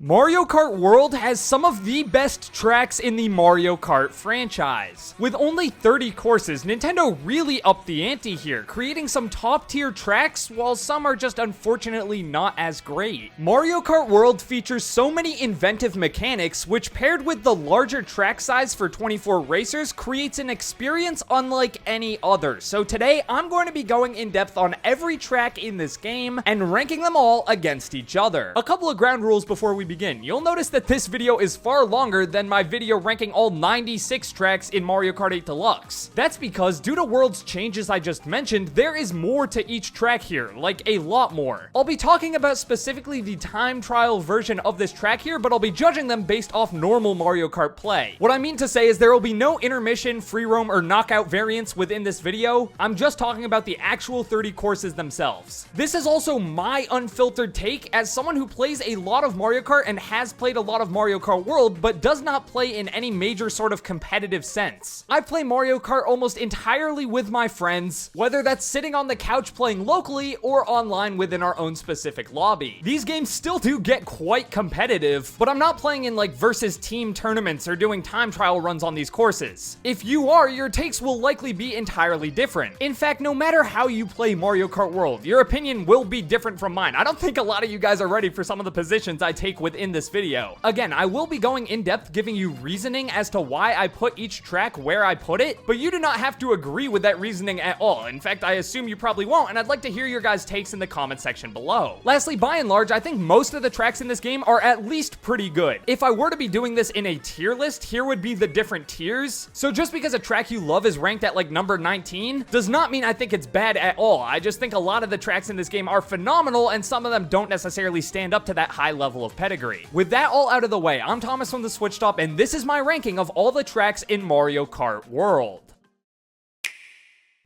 Mario Kart World has some of the best tracks in the Mario Kart franchise. With only 30 courses, Nintendo really upped the ante here, creating some top-tier tracks, while some are just unfortunately not as great. Mario Kart World features so many inventive mechanics, which paired with the larger track size for 24 racers, creates an experience unlike any other. So today, I'm going to be going in depth on every track in this game, and ranking them all against each other. A couple of ground rules before we begin. You'll notice that this video is far longer than my video ranking all 96 tracks in Mario Kart 8 Deluxe. That's because due to World's changes I just mentioned, there is more to each track here, like a lot more. I'll be talking about specifically the time trial version of this track here, but I'll be judging them based off normal Mario Kart play. What I mean to say is there will be no intermission, free roam, or knockout variants within this video. I'm just talking about the actual 30 courses themselves. This is also my unfiltered take as someone who plays a lot of Mario Kart and has played a lot of Mario Kart World, but does not play in any major sort of competitive sense. I play Mario Kart almost entirely with my friends, whether that's sitting on the couch playing locally or online within our own specific lobby. These games still do get quite competitive, but I'm not playing in like versus team tournaments or doing time trial runs on these courses. If you are, your takes will likely be entirely different. In fact, no matter how you play Mario Kart World, your opinion will be different from mine. I don't think a lot of you guys are ready for some of the positions I take within this video. Again, I will be going in depth giving you reasoning as to why I put each track where I put it, but you do not have to agree with that reasoning at all. In fact, I assume you probably won't, and I'd like to hear your guys' takes in the comment section below. Lastly, by and large, I think most of the tracks in this game are at least pretty good. If I were to be doing this in a tier list, here would be the different tiers. So just because a track you love is ranked at like number 19 does not mean I think it's bad at all. I just think a lot of the tracks in this game are phenomenal, and some of them don't necessarily stand up to that high level of pedigree. With that all out of the way, I'm Thomas from the Switch Stop, and this is my ranking of all the tracks in Mario Kart World.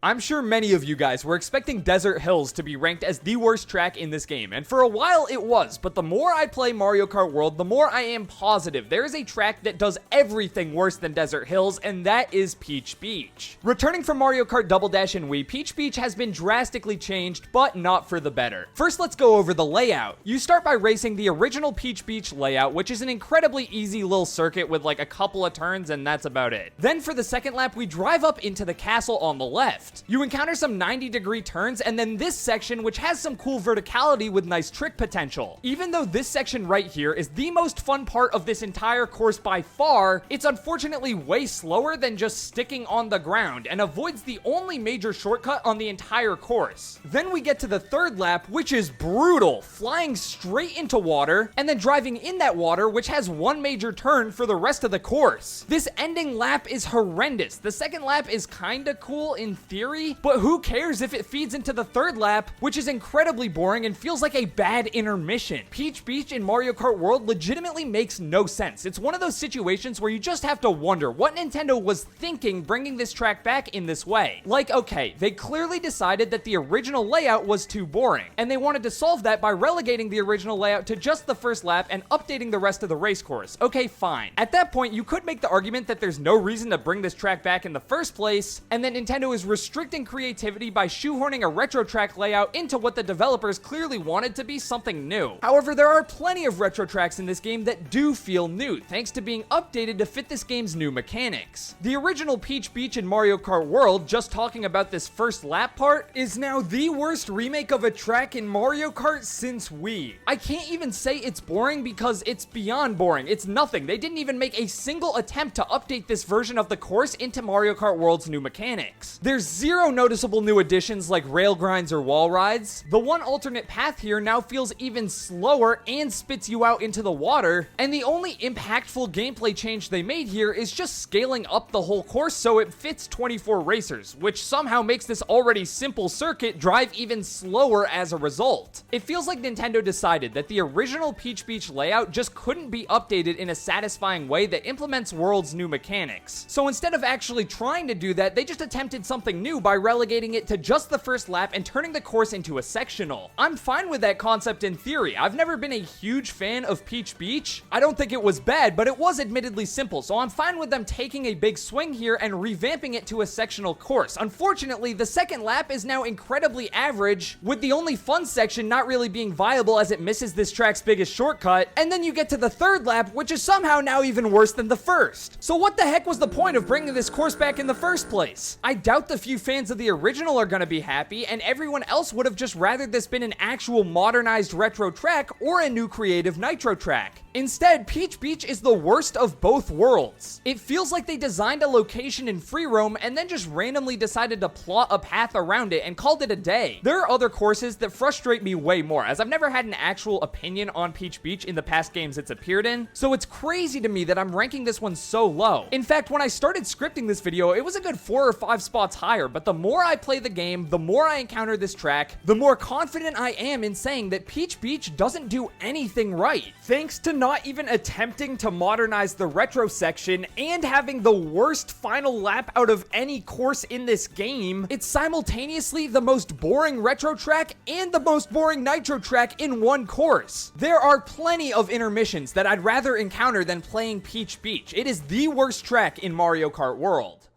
I'm sure many of you guys were expecting Desert Hills to be ranked as the worst track in this game, and for a while it was, but the more I play Mario Kart World, the more I am positive there is a track that does everything worse than Desert Hills, and that is Peach Beach. Returning from Mario Kart Double Dash and Wii, Peach Beach has been drastically changed, but not for the better. First, let's go over the layout. You start by racing the original Peach Beach layout, which is an incredibly easy little circuit with like a couple of turns, and that's about it. Then for the second lap, we drive up into the castle on the left. You encounter some 90-degree turns, and then this section, which has some cool verticality with nice trick potential. Even though this section right here is the most fun part of this entire course by far, it's unfortunately way slower than just sticking on the ground, and avoids the only major shortcut on the entire course. Then we get to the third lap, which is brutal, flying straight into water, and then driving in that water, which has one major turn for the rest of the course. This ending lap is horrendous. The second lap is kinda cool in theory, but who cares if it feeds into the third lap, which is incredibly boring and feels like a bad intermission. Peach Beach in Mario Kart World legitimately makes no sense. It's one of those situations where you just have to wonder what Nintendo was thinking bringing this track back in this way. Like, okay, they clearly decided that the original layout was too boring, and they wanted to solve that by relegating the original layout to just the first lap and updating the rest of the race course. Okay, fine. At that point, you could make the argument that there's no reason to bring this track back in the first place, and that Nintendo is restricting creativity by shoehorning a retro track layout into what the developers clearly wanted to be something new. However, there are plenty of retro tracks in this game that do feel new, thanks to being updated to fit this game's new mechanics. The original Peach Beach in Mario Kart World, just talking about this first lap part, is now the worst remake of a track in Mario Kart since Wii. I can't even say it's boring because it's beyond boring. It's nothing. They didn't even make a single attempt to update this version of the course into Mario Kart World's new mechanics. There's zero noticeable new additions like rail grinds or wall rides. The one alternate path here now feels even slower and spits you out into the water, and the only impactful gameplay change they made here is just scaling up the whole course so it fits 24 racers, which somehow makes this already simple circuit drive even slower as a result. It feels like Nintendo decided that the original Peach Beach layout just couldn't be updated in a satisfying way that implements World's new mechanics. So instead of actually trying to do that, they just attempted something new by relegating it to just the first lap and turning the course into a sectional. I'm fine with that concept in theory. I've never been a huge fan of Peach Beach. I don't think it was bad, but it was admittedly simple, so I'm fine with them taking a big swing here and revamping it to a sectional course. Unfortunately, the second lap is now incredibly average, with the only fun section not really being viable as it misses this track's biggest shortcut, and then you get to the third lap, which is somehow now even worse than the first. So what the heck was the point of bringing this course back in the first place? I doubt the few fans of the original are gonna be happy, and everyone else would have just rather this been an actual modernized retro track or a new creative nitro track. Instead, Peach Beach is the worst of both worlds. It feels like they designed a location in free roam and then just randomly decided to plot a path around it and called it a day. There are other courses that frustrate me way more, as I've never had an actual opinion on Peach Beach in the past games it's appeared in, so it's crazy to me that I'm ranking this one so low. In fact, when I started scripting this video, it was a good 4 or 5 spots higher, but the more I play the game, the more I encounter this track, the more confident I am in saying that Peach Beach doesn't do anything right. Thanks to not even attempting to modernize the retro section and having the worst final lap out of any course in this game, it's simultaneously the most boring retro track and the most boring nitro track in one course. There are plenty of intermissions that I'd rather encounter than playing Peach Beach. It is the worst track in Mario Kart World.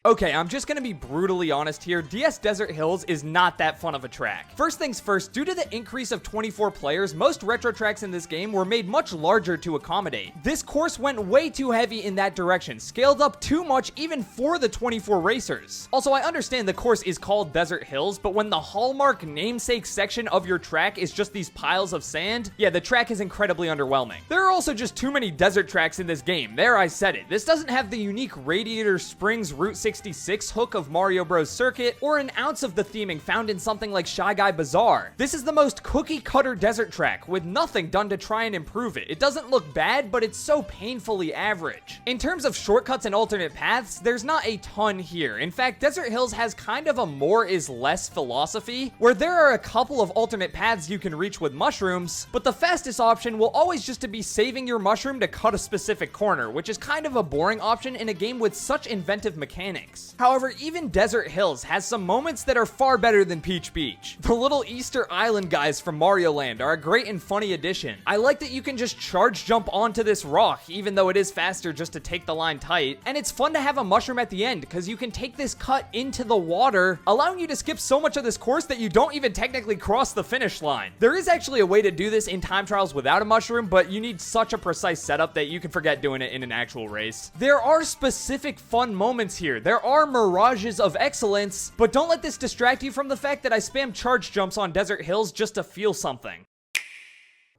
Okay, I'm just gonna be brutally honest here, DS Desert Hills is not that fun of a track. First things first, due to the increase of 24 players, most retro tracks in this game were made much larger to accommodate. This course went way too heavy in that direction, scaled up too much even for the 24 racers. Also, I understand the course is called Desert Hills, but when the hallmark namesake section of your track is just these piles of sand, yeah, the track is incredibly underwhelming. There are also just too many desert tracks in this game. There, I said it. This doesn't have the unique Radiator Springs Route 66 hook of Mario Bros. Circuit, or an ounce of the theming found in something like Shy Guy Bazaar. This is the most cookie-cutter desert track, with nothing done to try and improve it. It doesn't look bad, but it's so painfully average. In terms of shortcuts and alternate paths, there's not a ton here. In fact, Desert Hills has kind of a more is less philosophy, where there are a couple of alternate paths you can reach with mushrooms, but the fastest option will always just to be saving your mushroom to cut a specific corner, which is kind of a boring option in a game with such inventive mechanics. However, even Desert Hills has some moments that are far better than Peach Beach. The little Easter Island guys from Mario Land are a great and funny addition. I like that you can just charge jump onto this rock, even though it is faster just to take the line tight, and it's fun to have a mushroom at the end, because you can take this cut into the water, allowing you to skip so much of this course that you don't even technically cross the finish line. There is actually a way to do this in time trials without a mushroom, but you need such a precise setup that you can forget doing it in an actual race. There are specific fun moments here. There are mirages of excellence, but don't let this distract you from the fact that I spam charge jumps on Desert Hills just to feel something.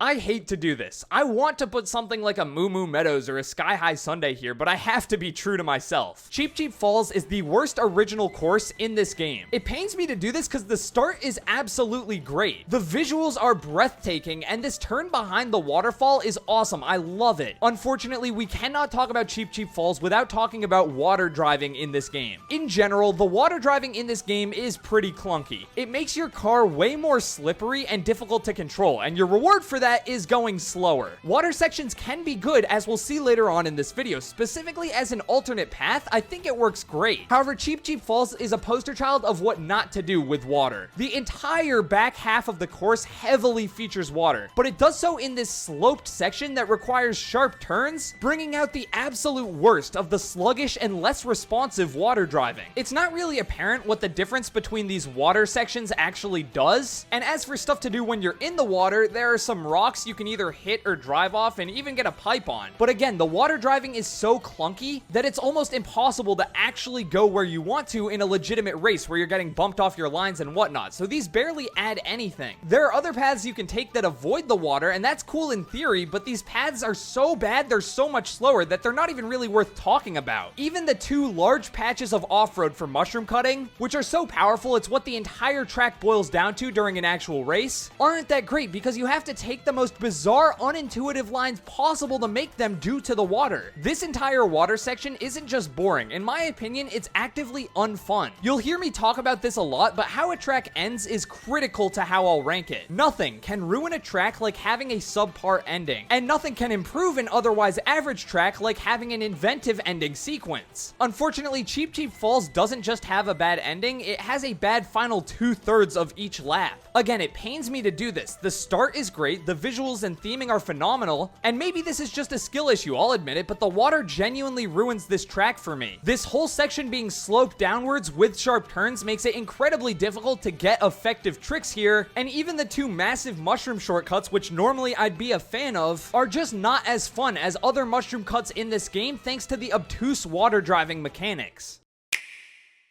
I hate to do this. I want to put something like a Moo Moo Meadows or a Sky High Sundae here, but I have to be true to myself. Cheep Cheep Falls is the worst original course in this game. It pains me to do this because the start is absolutely great. The visuals are breathtaking, and this turn behind the waterfall is awesome. I love it. Unfortunately, we cannot talk about Cheep Cheep Falls without talking about water driving in this game. In general, the water driving in this game is pretty clunky. It makes your car way more slippery and difficult to control, and your reward for that is going slower. Water sections can be good, as we'll see later on in this video. Specifically as an alternate path, I think it works great. However, Cheep Cheep Falls is a poster child of what not to do with water. The entire back half of the course heavily features water, but it does so in this sloped section that requires sharp turns, bringing out the absolute worst of the sluggish and less responsive water driving. It's not really apparent what the difference between these water sections actually does, and as for stuff to do when you're in the water, there are some rocks you can either hit or drive off and even get a pipe on. But again, the water driving is so clunky that it's almost impossible to actually go where you want to in a legitimate race where you're getting bumped off your lines and whatnot. So these barely add anything. There are other paths you can take that avoid the water, and that's cool in theory, but these paths are so bad, they're so much slower that they're not even really worth talking about. Even the two large patches of off-road for mushroom cutting, which are so powerful it's what the entire track boils down to during an actual race, aren't that great because you have to take make the most bizarre, unintuitive lines possible to make them due to the water. This entire water section isn't just boring. In my opinion, it's actively unfun. You'll hear me talk about this a lot, but how a track ends is critical to how I'll rank it. Nothing can ruin a track like having a subpar ending, and nothing can improve an otherwise average track like having an inventive ending sequence. Unfortunately, Cheep Cheep Falls doesn't just have a bad ending, it has a bad final 2/3 of each lap. Again, it pains me to do this. The start is great, the visuals and theming are phenomenal, and maybe this is just a skill issue, I'll admit it, but the water genuinely ruins this track for me. This whole section being sloped downwards with sharp turns makes it incredibly difficult to get effective tricks here, and even the two massive mushroom shortcuts, which normally I'd be a fan of, are just not as fun as other mushroom cuts in this game thanks to the obtuse water driving mechanics.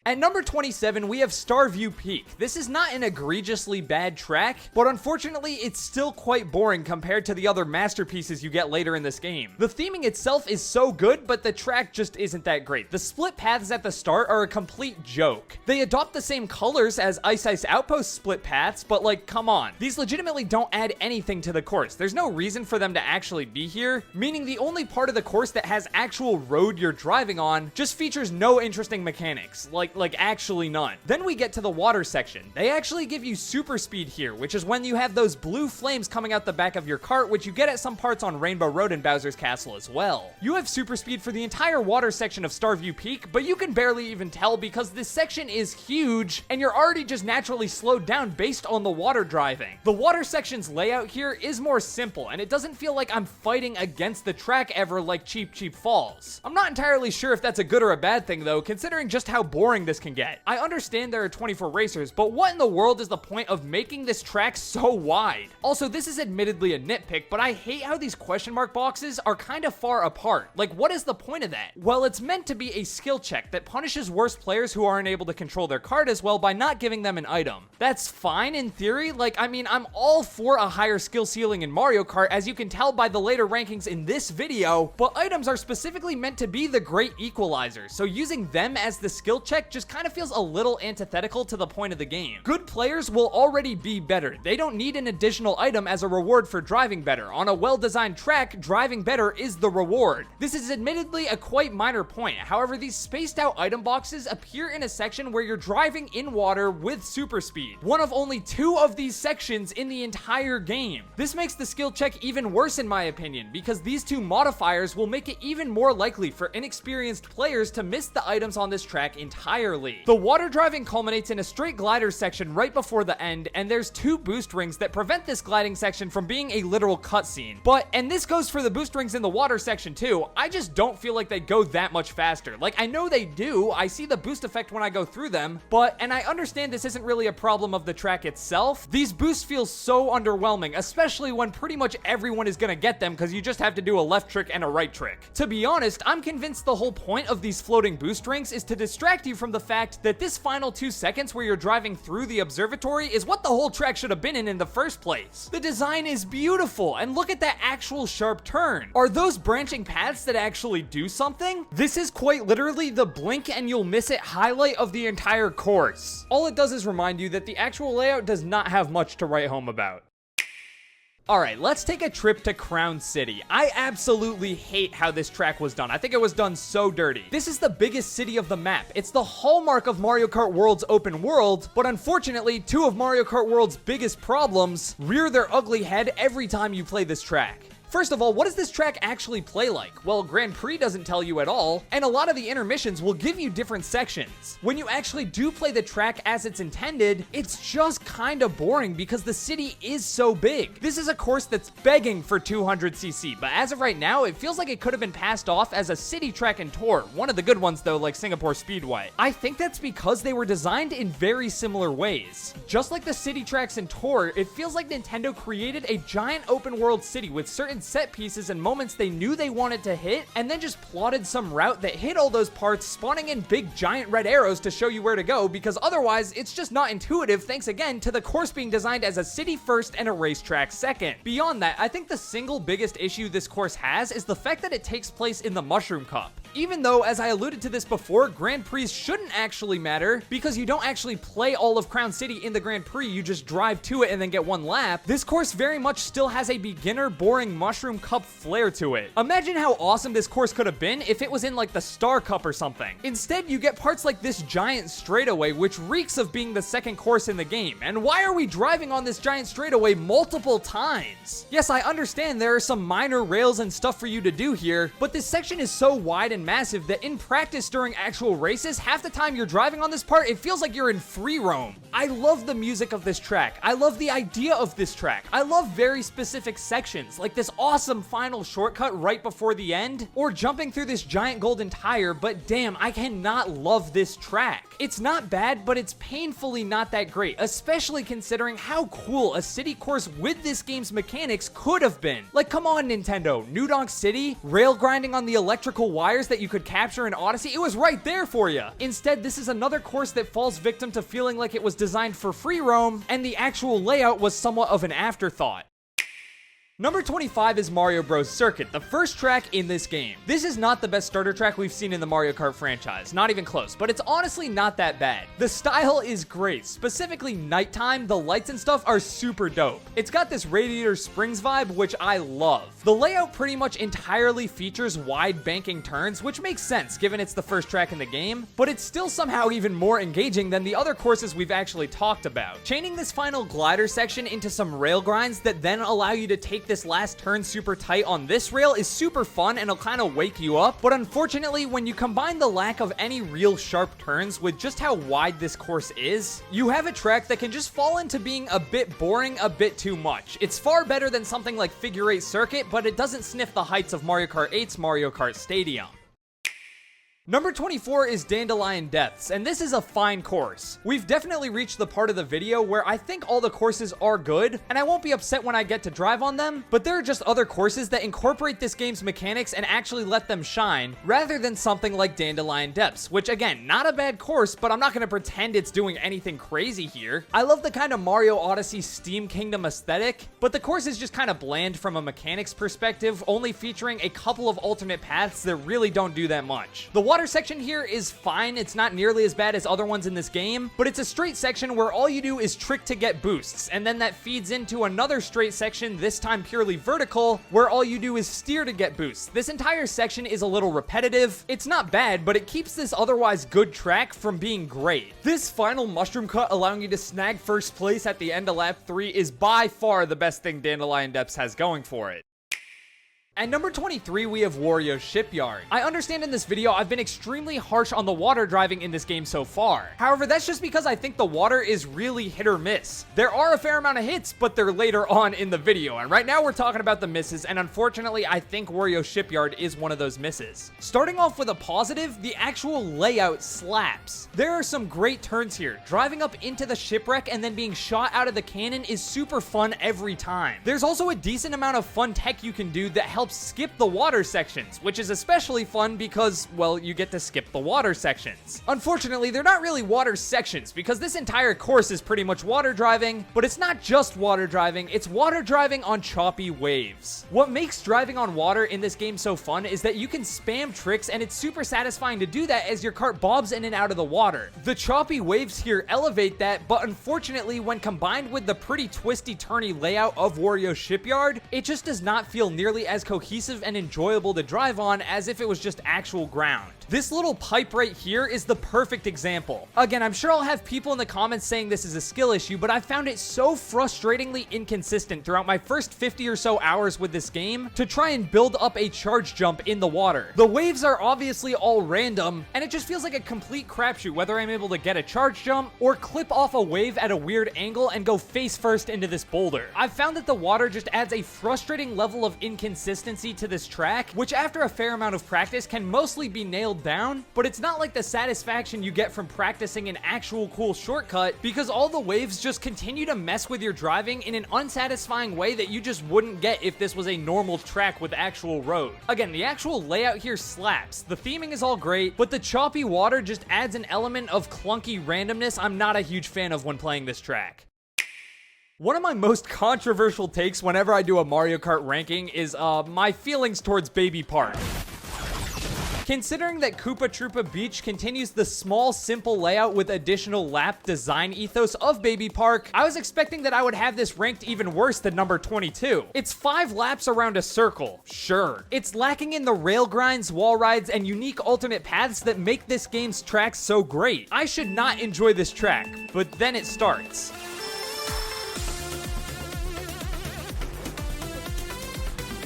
At number 27, we have Starview Peak. This is not an egregiously bad track, but unfortunately, it's still quite boring compared to the other masterpieces you get later in this game. The theming itself is so good, but the track just isn't that great. The split paths at the start are a complete joke. They adopt the same colors as Ice Ice Outpost split paths, but like, come on. These legitimately don't add anything to the course. There's no reason for them to actually be here, meaning the only part of the course that has actual road you're driving on just features no interesting mechanics. Like actually none. Then we get to the water section. They actually give you super speed here, which is when you have those blue flames coming out the back of your cart, which you get at some parts on Rainbow Road and Bowser's Castle as well. You have super speed for the entire water section of Starview Peak, but you can barely even tell because this section is huge and you're already just naturally slowed down based on the water driving. The water section's layout here is more simple and it doesn't feel like I'm fighting against the track ever like Cheep Cheep Falls. I'm not entirely sure if that's a good or a bad thing though, considering just how boring this can get. I understand there are 24 racers, but what in the world is the point of making this track so wide? Also, this is admittedly a nitpick, but I hate how these question mark boxes are kind of far apart. Like, what is the point of that? Well, it's meant to be a skill check that punishes worse players who aren't able to control their cart as well by not giving them an item. That's fine in theory. Like, I mean, I'm all for a higher skill ceiling in Mario Kart, as you can tell by the later rankings in this video, but items are specifically meant to be the great equalizer, so using them as the skill check just kind of feels a little antithetical to the point of the game. Good players will already be better. They don't need an additional item as a reward for driving better. On a well-designed track, driving better is the reward. This is admittedly a quite minor point. However, these spaced out item boxes appear in a section where you're driving in water with super speed. One of only 2 of these sections in the entire game. This makes the skill check even worse in my opinion, because these 2 modifiers will make it even more likely for inexperienced players to miss the items on this track entirely. The water driving culminates in a straight glider section right before the end, and there's 2 boost rings that prevent this gliding section from being a literal cutscene. But, and this goes for the boost rings in the water section too, I just don't feel like they go that much faster. Like, I know they do, I see the boost effect when I go through them, but, and I understand this isn't really a problem of the track itself, these boosts feel so underwhelming, especially when pretty much everyone is gonna get them because you just have to do a left trick and a right trick. To be honest, I'm convinced the whole point of these floating boost rings is to distract you from the fact that this final 2 seconds where you're driving through the observatory is what the whole track should have been in the first place. The design is beautiful, and look at that actual sharp turn. Are those branching paths that actually do something? This is quite literally the blink and you'll miss it highlight of the entire course. All it does is remind you that the actual layout does not have much to write home about. Alright, let's take a trip to Crown City. I absolutely hate how this track was done. I think it was done so dirty. This is the biggest city of the map. It's the hallmark of Mario Kart World's open world, but unfortunately, 2 of Mario Kart World's biggest problems rear their ugly head every time you play this track. First of all, what does this track actually play like? Well, Grand Prix doesn't tell you at all, and a lot of the intermissions will give you different sections. When you actually do play the track as it's intended, it's just kinda boring because the city is so big. This is a course that's begging for 200cc, but as of right now, it feels like it could have been passed off as a city track and tour. One of the good ones though, like Singapore Speedway. I think that's because they were designed in very similar ways. Just like the city tracks and tour, it feels like Nintendo created a giant open world city with certain set pieces and moments they knew they wanted to hit, and then just plotted some route that hit all those parts, spawning in big giant red arrows to show you where to go, because otherwise it's just not intuitive, thanks again to the course being designed as a city first and a racetrack second. Beyond that, I think the single biggest issue this course has is the fact that it takes place in the Mushroom Cup. Even though, as I alluded to this before, Grand Prix shouldn't actually matter because you don't actually play all of Crown City in the Grand Prix, you just drive to it and then get one lap. This course very much still has a beginner boring Mushroom Cup flair to it. Imagine how awesome this course could have been if it was in like the Star Cup or something. Instead, you get parts like this giant straightaway, which reeks of being the second course in the game. And why are we driving on this giant straightaway multiple times? Yes, I understand there are some minor rails and stuff for you to do here, but this section is so wide and massive that in practice during actual races, half the time you're driving on this part, it feels like you're in free roam. I love the music of this track. I love the idea of this track. I love very specific sections, like this awesome final shortcut right before the end, or jumping through this giant golden tire, but damn, I cannot love this track. It's not bad, but it's painfully not that great, especially considering how cool a city course with this game's mechanics could have been. Like, come on, Nintendo. New Donk City, rail grinding on the electrical wires that you could capture in Odyssey, it was right there for you. Instead, this is another course that falls victim to feeling like it was designed for free roam, and the actual layout was somewhat of an afterthought. Number 25 is Mario Bros. Circuit, the first track in this game. This is not the best starter track we've seen in the Mario Kart franchise, not even close, but it's honestly not that bad. The style is great, specifically nighttime, the lights and stuff are super dope. It's got this Radiator Springs vibe, which I love. The layout pretty much entirely features wide banking turns, which makes sense given it's the first track in the game, but it's still somehow even more engaging than the other courses we've actually talked about. Chaining this final glider section into some rail grinds that then allow you to take this last turn super tight on this rail is super fun and it'll kind of wake you up, but unfortunately when you combine the lack of any real sharp turns with just how wide this course is, you have a track that can just fall into being a bit boring a bit too much. It's far better than something like Figure 8 Circuit, but it doesn't sniff the heights of Mario Kart 8's Mario Kart Stadium. Number 24 is Dandelion Depths, and this is a fine course. We've definitely reached the part of the video where I think all the courses are good, and I won't be upset when I get to drive on them, but there are just other courses that incorporate this game's mechanics and actually let them shine, rather than something like Dandelion Depths, which again, not a bad course, but I'm not gonna pretend it's doing anything crazy here. I love the kind of Mario Odyssey Steam Kingdom aesthetic, but the course is just kind of bland from a mechanics perspective, only featuring a couple of alternate paths that really don't do that much. The water section here is fine, it's not nearly as bad as other ones in this game, but it's a straight section where all you do is trick to get boosts, and then that feeds into another straight section, this time purely vertical, where all you do is steer to get boosts. This entire section is a little repetitive. It's not bad, but it keeps this otherwise good track from being great. This final mushroom cut allowing you to snag first place at the end of lap 3 is by far the best thing Dandelion Depths has going for it. At number 23, we have Wario Shipyard. I understand in this video, I've been extremely harsh on the water driving in this game so far. However, that's just because I think the water is really hit or miss. There are a fair amount of hits, but they're later on in the video. And right now we're talking about the misses, and unfortunately, I think Wario Shipyard is one of those misses. Starting off with a positive, the actual layout slaps. There are some great turns here. Driving up into the shipwreck and then being shot out of the cannon is super fun every time. There's also a decent amount of fun tech you can do that helps skip the water sections, which is especially fun because, well, you get to skip the water sections. Unfortunately, they're not really water sections because this entire course is pretty much water driving, but it's not just water driving, it's water driving on choppy waves. What makes driving on water in this game so fun is that you can spam tricks and it's super satisfying to do that as your cart bobs in and out of the water. The choppy waves here elevate that, but unfortunately, when combined with the pretty twisty turny layout of Wario Shipyard, it just does not feel nearly as cohesive and enjoyable to drive on as if it was just actual ground. This little pipe right here is the perfect example. Again, I'm sure I'll have people in the comments saying this is a skill issue, but I found it so frustratingly inconsistent throughout my first 50 or so hours with this game to try and build up a charge jump in the water. The waves are obviously all random, and it just feels like a complete crapshoot whether I'm able to get a charge jump or clip off a wave at a weird angle and go face first into this boulder. I've found that the water just adds a frustrating level of inconsistency to this track, which after a fair amount of practice can mostly be nailed down, but it's not like the satisfaction you get from practicing an actual cool shortcut because all the waves just continue to mess with your driving in an unsatisfying way that you just wouldn't get if this was a normal track with actual road. Again, the actual layout here slaps. The theming is all great, but the choppy water just adds an element of clunky randomness I'm not a huge fan of when playing this track. One of my most controversial takes whenever I do a Mario Kart ranking is my feelings towards Baby Park. Considering that Koopa Troopa Beach continues the small, simple layout with additional lap design ethos of Baby Park, I was expecting that I would have this ranked even worse than number 22. It's 5 laps around a circle, sure. It's lacking in the rail grinds, wall rides, and unique alternate paths that make this game's tracks so great. I should not enjoy this track, but then it starts.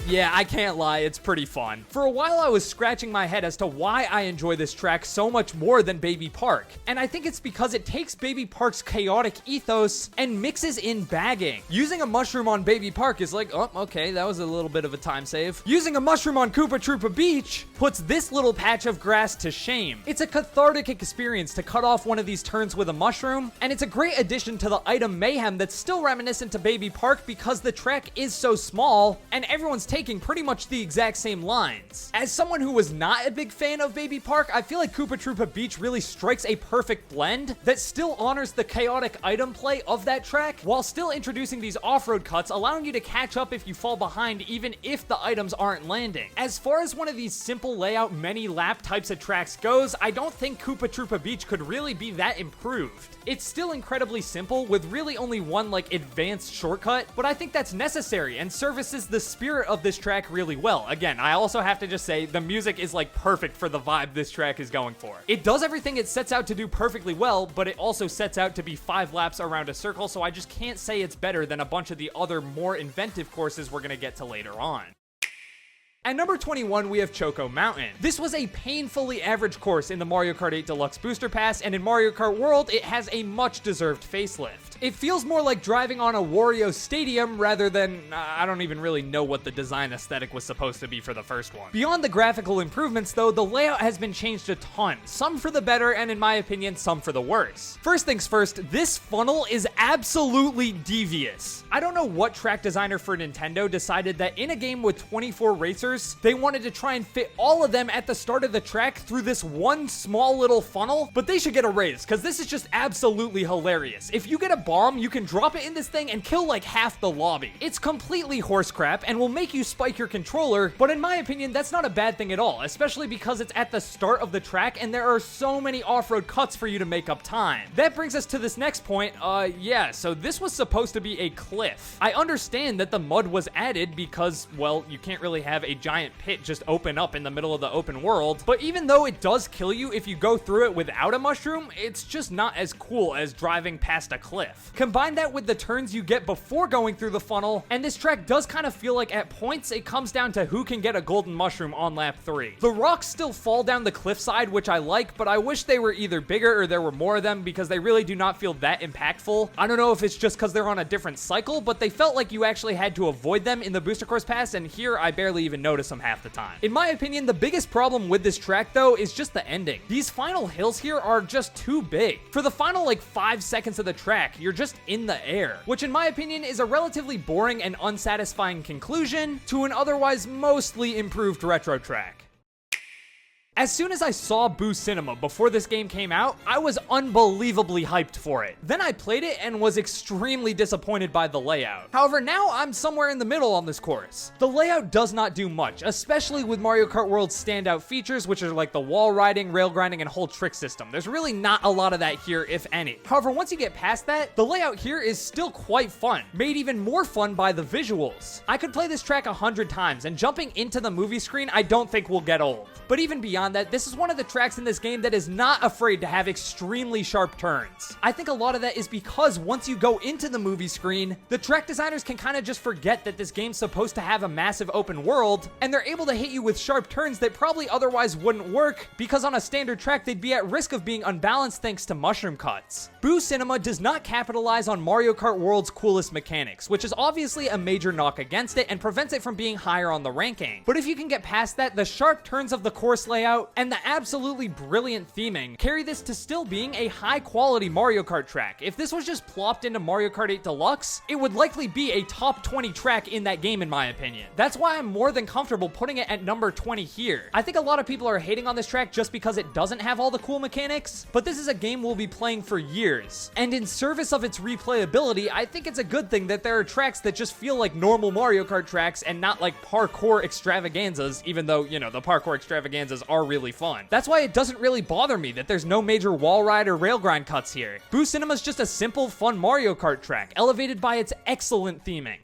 Yeah, I can't lie, it's pretty fun. For a while I was scratching my head as to why I enjoy this track so much more than Baby Park. And I think it's because it takes Baby Park's chaotic ethos and mixes in bagging. Using a mushroom on Baby Park is like, oh, okay, that was a little bit of a time save. Using a mushroom on Koopa Troopa Beach puts this little patch of grass to shame. It's a cathartic experience to cut off one of these turns with a mushroom, and it's a great addition to the item mayhem that's still reminiscent to Baby Park because the track is so small and everyone's taking pretty much the exact same lines. As someone who was not a big fan of Baby Park, I feel like Koopa Troopa Beach really strikes a perfect blend that still honors the chaotic item play of that track while still introducing these off-road cuts, allowing you to catch up if you fall behind even if the items aren't landing. As far as one of these simple layout many lap types of tracks goes, I don't think Koopa Troopa Beach could really be that improved. It's still incredibly simple with really only one like advanced shortcut, but I think that's necessary and services the spirit of this track really well. Again, I also have to just say the music is like perfect for the vibe this track is going for. It does everything it sets out to do perfectly well, but it also sets out to be 5 laps around a circle, so I just can't say it's better than a bunch of the other more inventive courses we're gonna get to later on. At number 21, we have Choco Mountain. This was a painfully average course in the Mario Kart 8 Deluxe Booster Pass, and in Mario Kart World, it has a much-deserved facelift. It feels more like driving on a Wario Stadium rather than, I don't even really know what the design aesthetic was supposed to be for the first one. Beyond the graphical improvements though, the layout has been changed a ton, some for the better and in my opinion, some for the worse. First things first, this funnel is absolutely devious. I don't know what track designer for Nintendo decided that in a game with 24 racers, they wanted to try and fit all of them at the start of the track through this one small little funnel, but they should get a raise, because this is just absolutely hilarious. If you get a bomb, you can drop it in this thing and kill like half the lobby. It's completely horse crap and will make you spike your controller, but in my opinion, that's not a bad thing at all, especially because it's at the start of the track and there are so many off-road cuts for you to make up time. That brings us to this next point. Yeah, so this was supposed to be a cliff. I understand that the mud was added because, well, you can't really have a giant pit just open up in the middle of the open world, but even though it does kill you if you go through it without a mushroom, it's just not as cool as driving past a cliff. Combine that with the turns you get before going through the funnel, and this track does kind of feel like at points it comes down to who can get a golden mushroom on lap 3. The rocks still fall down the cliffside, which I like, but I wish they were either bigger or there were more of them because they really do not feel that impactful. I don't know if it's just because they're on a different cycle, but they felt like you actually had to avoid them in the Booster Course Pass, and here I barely even notice them half the time. In my opinion, the biggest problem with this track though is just the ending. These final hills here are just too big. For the final like 5 seconds of the track, you're just in the air, which in my opinion is a relatively boring and unsatisfying conclusion to an otherwise mostly improved retro track. As soon as I saw Boo Cinema before this game came out, I was unbelievably hyped for it. Then I played it and was extremely disappointed by the layout. However, now I'm somewhere in the middle on this course. The layout does not do much, especially with Mario Kart World's standout features, which are like the wall riding, rail grinding, and whole trick system. There's really not a lot of that here, if any. However, once you get past that, the layout here is still quite fun, made even more fun by the visuals. I could play this track 100 times, and jumping into the movie screen I don't think will get old. But even beyond that, this is one of the tracks in this game that is not afraid to have extremely sharp turns. I think a lot of that is because once you go into the movie screen, the track designers can kind of just forget that this game's supposed to have a massive open world, and they're able to hit you with sharp turns that probably otherwise wouldn't work because on a standard track they'd be at risk of being unbalanced thanks to mushroom cuts. Boo Cinema does not capitalize on Mario Kart World's coolest mechanics, which is obviously a major knock against it and prevents it from being higher on the ranking. But if you can get past that, the sharp turns of the course layout and the absolutely brilliant theming carry this to still being a high quality Mario Kart track. If this was just plopped into Mario Kart 8 Deluxe, it would likely be a top 20 track in that game in my opinion. That's why I'm more than comfortable putting it at number 20 here. I think a lot of people are hating on this track just because it doesn't have all the cool mechanics, but this is a game we'll be playing for years. And in service of its replayability, I think it's a good thing that there are tracks that just feel like normal Mario Kart tracks and not like parkour extravaganzas, even though, you know, the parkour extravaganzas are really fun. That's why it doesn't really bother me that there's no major wall ride or rail grind cuts here. Boo Cinema is just a simple, fun Mario Kart track, elevated by its excellent theming.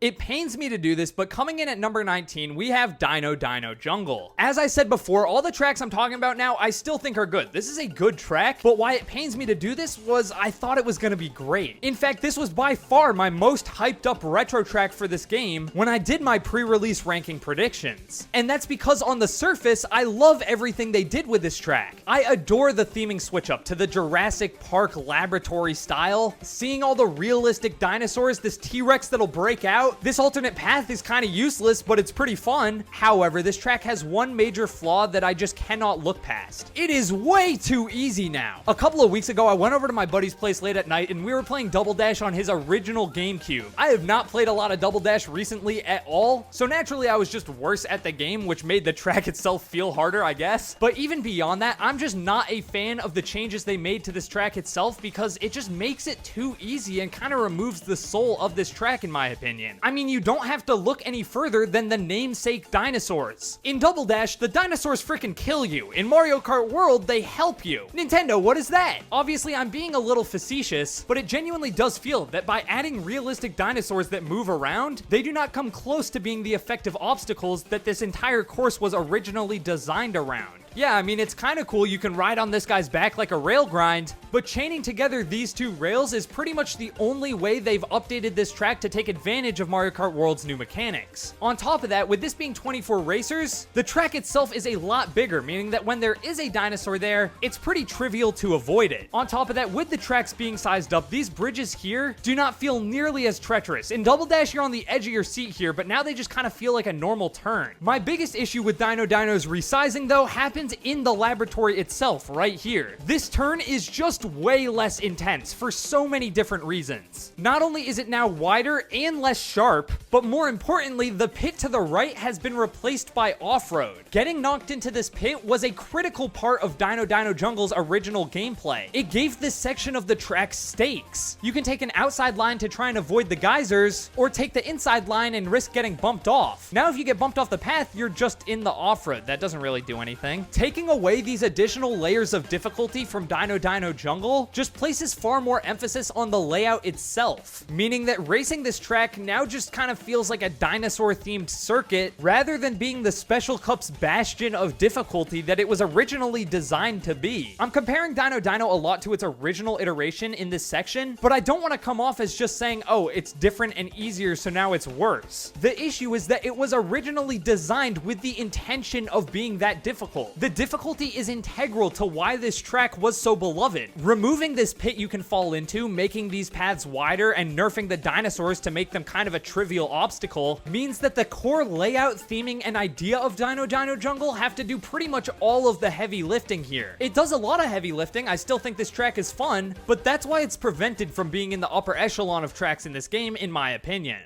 It pains me to do this, but coming in at number 19, we have Dino Dino Jungle. As I said before, all the tracks I'm talking about now, I still think are good. This is a good track, but why it pains me to do this was I thought it was gonna be great. In fact, this was by far my most hyped up retro track for this game when I did my pre-release ranking predictions. And that's because on the surface, I love everything they did with this track. I adore the theming switch up to the Jurassic Park laboratory style, seeing all the realistic dinosaurs, this T-Rex that'll break out. This alternate path is kind of useless, but it's pretty fun. However, this track has one major flaw that I just cannot look past. It is way too easy now. A couple of weeks ago, I went over to my buddy's place late at night and we were playing Double Dash on his original GameCube. I have not played a lot of Double Dash recently at all, so naturally I was just worse at the game, which made the track itself feel harder, I guess. But even beyond that, I'm just not a fan of the changes they made to this track itself because it just makes it too easy and kind of removes the soul of this track in my opinion. I mean, you don't have to look any further than the namesake dinosaurs. In Double Dash, the dinosaurs freaking kill you. In Mario Kart World, they help you. Nintendo, what is that? Obviously, I'm being a little facetious, but it genuinely does feel that by adding realistic dinosaurs that move around, they do not come close to being the effective obstacles that this entire course was originally designed around. Yeah, I mean, it's kind of cool you can ride on this guy's back like a rail grind, but chaining together these two rails is pretty much the only way they've updated this track to take advantage of Mario Kart World's new mechanics. On top of that, with this being 24 racers, the track itself is a lot bigger, meaning that when there is a dinosaur there, it's pretty trivial to avoid it. On top of that, with the tracks being sized up, these bridges here do not feel nearly as treacherous. In Double Dash, you're on the edge of your seat here, but now they just kind of feel like a normal turn. My biggest issue with Dino Dino's resizing, though, happens in the laboratory itself right here. This turn is just way less intense for so many different reasons. Not only is it now wider and less sharp, but more importantly, the pit to the right has been replaced by off-road. Getting knocked into this pit was a critical part of Dino Dino Jungle's original gameplay. It gave this section of the track stakes. You can take an outside line to try and avoid the geysers, or take the inside line and risk getting bumped off. Now, if you get bumped off the path, you're just in the off-road. That doesn't really do anything. Taking away these additional layers of difficulty from Dino Dino Jungle just places far more emphasis on the layout itself, meaning that racing this track now just kind of feels like a dinosaur-themed circuit rather than being the Special Cup's bastion of difficulty that it was originally designed to be. I'm comparing Dino Dino a lot to its original iteration in this section, but I don't want to come off as just saying, oh, it's different and easier, so now it's worse. The issue is that it was originally designed with the intention of being that difficult. The difficulty is integral to why this track was so beloved. Removing this pit you can fall into, making these paths wider, and nerfing the dinosaurs to make them kind of a trivial obstacle means that the core layout, theming, and idea of Dino Dino Jungle have to do pretty much all of the heavy lifting here. It does a lot of heavy lifting. I still think this track is fun, but that's why it's prevented from being in the upper echelon of tracks in this game, in my opinion.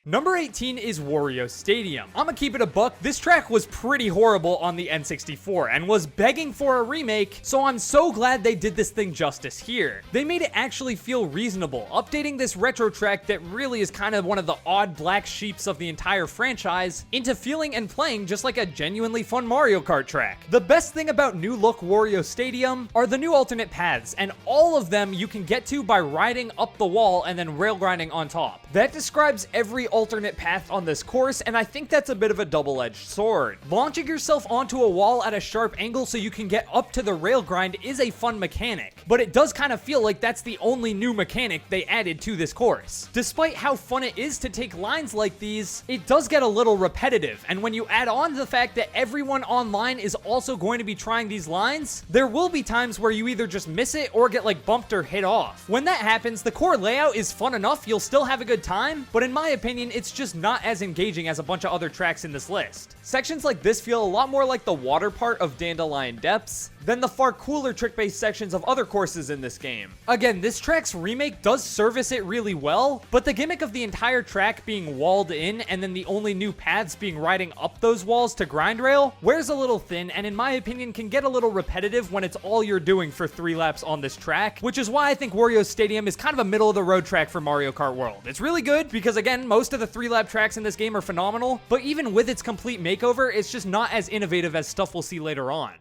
Number 18 is Wario Stadium. I'ma keep it a buck, this track was pretty horrible on the N64 and was begging for a remake, so I'm so glad they did this thing justice here. They made it actually feel reasonable, updating this retro track that really is kind of one of the odd black sheeps of the entire franchise into feeling and playing just like a genuinely fun Mario Kart track. The best thing about new look Wario Stadium are the new alternate paths, and all of them you can get to by riding up the wall and then rail grinding on top. That describes every alternate path on this course, and I think that's a bit of a double-edged sword. Launching yourself onto a wall at a sharp angle so you can get up to the rail grind is a fun mechanic, but it does kind of feel like that's the only new mechanic they added to this course. Despite how fun it is to take lines like these, it does get a little repetitive, and when you add on the fact that everyone online is also going to be trying these lines, there will be times where you either just miss it or get like bumped or hit off. When that happens, the core layout is fun enough, you'll still have a good time, but in my opinion, it's just not as engaging as a bunch of other tracks in this list. Sections like this feel a lot more like the water part of Dandelion Depths than the far cooler trick-based sections of other courses in this game. Again, this track's remake does service it really well, but the gimmick of the entire track being walled in and then the only new paths being riding up those walls to grind rail wears a little thin, and in my opinion can get a little repetitive when it's all you're doing for 3 laps on this track, which is why I think Wario Stadium is kind of a middle of the road track for Mario Kart World. It's really good because again, most Most of the 3-lap tracks in this game are phenomenal, but even with its complete makeover, it's just not as innovative as stuff we'll see later on.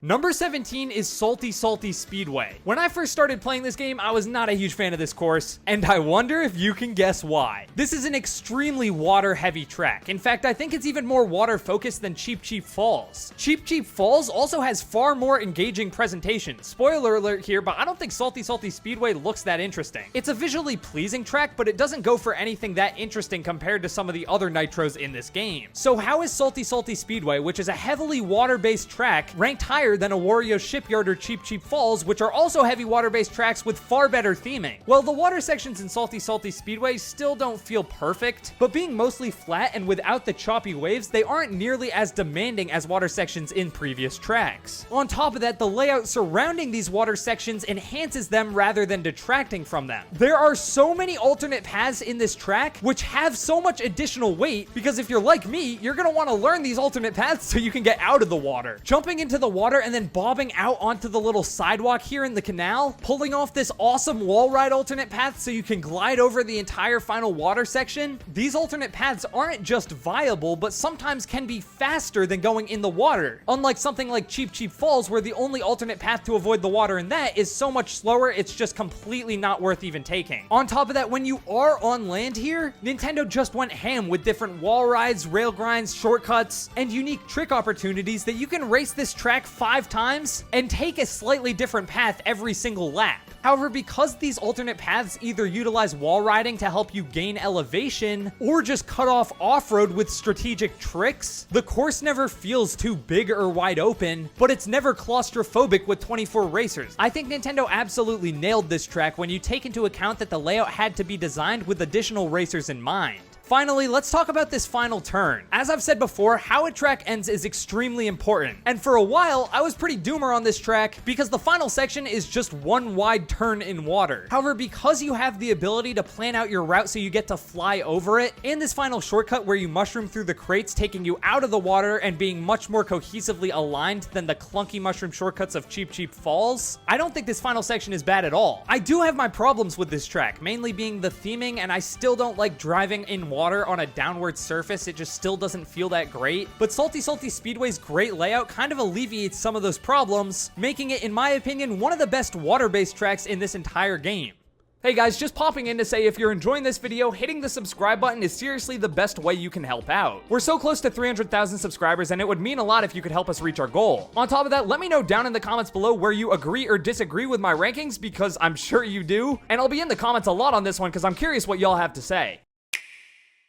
Number 17 is Salty Salty Speedway. When I first started playing this game, I was not a huge fan of this course, and I wonder if you can guess why. This is an extremely water-heavy track. In fact, I think it's even more water-focused than Cheep Cheep Falls. Cheep Cheep Falls also has far more engaging presentation. Spoiler alert here, but I don't think Salty Salty Speedway looks that interesting. It's a visually pleasing track, but it doesn't go for anything that interesting compared to some of the other nitros in this game. So how is Salty Salty Speedway, which is a heavily water-based track, ranked higher than a Wario Shipyard or Cheep Cheep Falls, which are also heavy water-based tracks with far better theming? Well, the water sections in Salty Salty Speedway still don't feel perfect, but being mostly flat and without the choppy waves, they aren't nearly as demanding as water sections in previous tracks. On top of that, the layout surrounding these water sections enhances them rather than detracting from them. There are so many alternate paths in this track, which have so much additional weight, because if you're like me, you're gonna want to learn these alternate paths so you can get out of the water. Jumping into the water and then bobbing out onto the little sidewalk here in the canal, pulling off this awesome wall ride alternate path so you can glide over the entire final water section. These alternate paths aren't just viable, but sometimes can be faster than going in the water. Unlike something like Cheep Cheep Falls, where the only alternate path to avoid the water in that is so much slower, it's just completely not worth even taking. On top of that, when you are on land here, Nintendo just went ham with different wall rides, rail grinds, shortcuts, and unique trick opportunities that you can race this track 5 times and take a slightly different path every single lap. However, because these alternate paths either utilize wall riding to help you gain elevation, or just cut off off-road with strategic tricks, the course never feels too big or wide open, but it's never claustrophobic with 24 racers. I think Nintendo absolutely nailed this track when you take into account that the layout had to be designed with additional racers in mind. Finally, let's talk about this final turn. As I've said before, how a track ends is extremely important. And for a while, I was pretty doomer on this track because the final section is just one wide turn in water. However, because you have the ability to plan out your route so you get to fly over it, and this final shortcut where you mushroom through the crates taking you out of the water and being much more cohesively aligned than the clunky mushroom shortcuts of Cheep Cheep Falls, I don't think this final section is bad at all. I do have my problems with this track, mainly being the theming, and I still don't like driving in water on a downward surface. It just still doesn't feel that great. But Salty Salty Speedway's great layout kind of alleviates some of those problems, making it, in my opinion, one of the best water-based tracks in this entire game. Hey guys, just popping in to say if you're enjoying this video, hitting the subscribe button is seriously the best way you can help out. We're so close to 300,000 subscribers and it would mean a lot if you could help us reach our goal. On top of that, let me know down in the comments below where you agree or disagree with my rankings, because I'm sure you do. And I'll be in the comments a lot on this one because I'm curious what y'all have to say.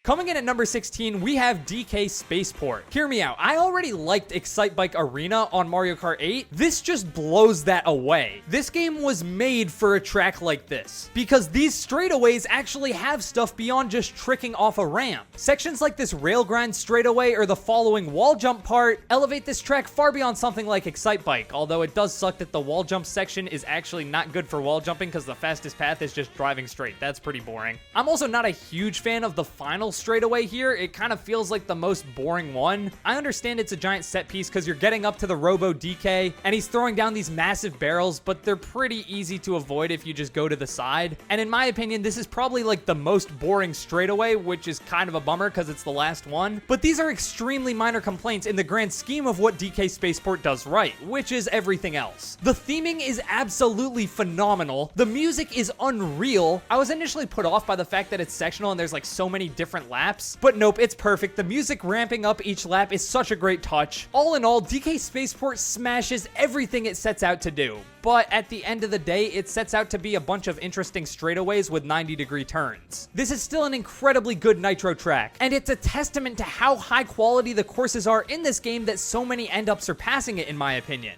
Coming in at number 16, we have DK Spaceport. Hear me out. I already liked Excitebike Arena on Mario Kart 8. This just blows that away. This game was made for a track like this, because these straightaways actually have stuff beyond just tricking off a ramp. Sections like this rail grind straightaway or the following wall jump part elevate this track far beyond something like Excitebike, although it does suck that the wall jump section is actually not good for wall jumping because the fastest path is just driving straight. That's pretty boring. I'm also not a huge fan of the final straightaway here. It kind of feels like the most boring one. I understand it's a giant set piece because you're getting up to the Robo DK and he's throwing down these massive barrels, but they're pretty easy to avoid if you just go to the side. And in my opinion, this is probably like the most boring straightaway, which is kind of a bummer because it's the last one. But these are extremely minor complaints in the grand scheme of what DK Spaceport does right, which is everything else. The theming is absolutely phenomenal. The music is unreal. I was initially put off by the fact that it's sectional and there's like so many different laps, but nope, it's perfect. The music ramping up each lap is such a great touch. All in all, DK Spaceport smashes everything it sets out to do. But at the end of the day, it sets out to be a bunch of interesting straightaways with 90-degree turns. This is still an incredibly good Nitro track, and it's a testament to how high quality the courses are in this game that so many end up surpassing it, in my opinion.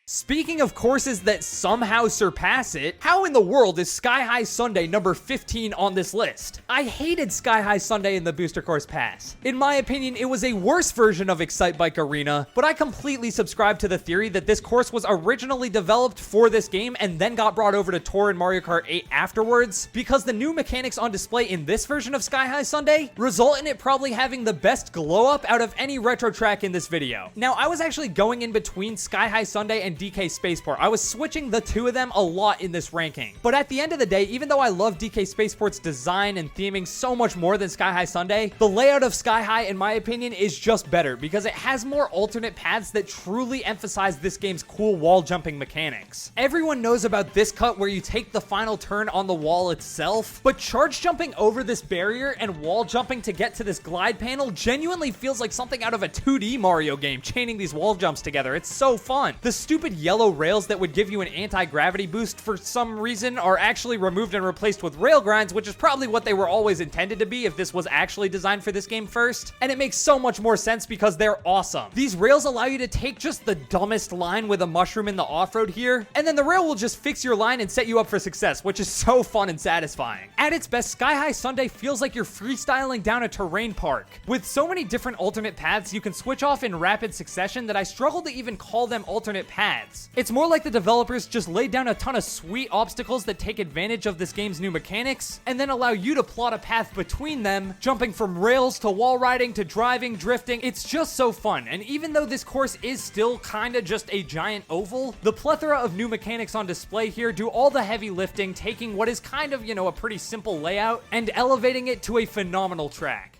Speaking of courses that somehow surpass it, how in the world is Sky High Sundae number 15 on this list? I hated Sky High Sundae in the Booster Course Pass. In my opinion, it was a worse version of Excitebike Arena, but I completely subscribe to the theory that this course was originally developed for this game and then got brought over to Tour and Mario Kart 8 afterwards, because the new mechanics on display in this version of Sky High Sundae result in it probably having the best glow up out of any retro track in this video. Now, I was actually going in between Sky High Sundae and DK Spaceport. I was switching the two of them a lot in this ranking. But at the end of the day, even though I love DK Spaceport's design and theming so much more than Sky High Sundae, the layout of Sky High, in my opinion, is just better because it has more alternate paths that truly emphasize this game's cool wall jumping mechanics. Everyone knows about this cut where you take the final turn on the wall itself, but charge jumping over this barrier and wall jumping to get to this glide panel genuinely feels like something out of a 2D Mario game, chaining these wall jumps together. It's so fun. The stupid yellow rails that would give you an anti-gravity boost for some reason are actually removed and replaced with rail grinds, which is probably what they were always intended to be if this was actually designed for this game first. And it makes so much more sense because they're awesome. These rails allow you to take just the dumbest line with a mushroom in the off-road here, and then the rail will just fix your line and set you up for success, which is so fun and satisfying. At its best, Sky High Sundae feels like you're freestyling down a terrain park. With so many different alternate paths you can switch off in rapid succession that I struggle to even call them alternate paths. It's more like the developers just laid down a ton of sweet obstacles that take advantage of this game's new mechanics, and then allow you to plot a path between them, jumping from rails to wall riding to driving, drifting. It's just so fun, and even though this course is still kinda just a giant oval, the plethora of new mechanics on display here do all the heavy lifting, taking what is kind of, a pretty simple layout and elevating it to a phenomenal track.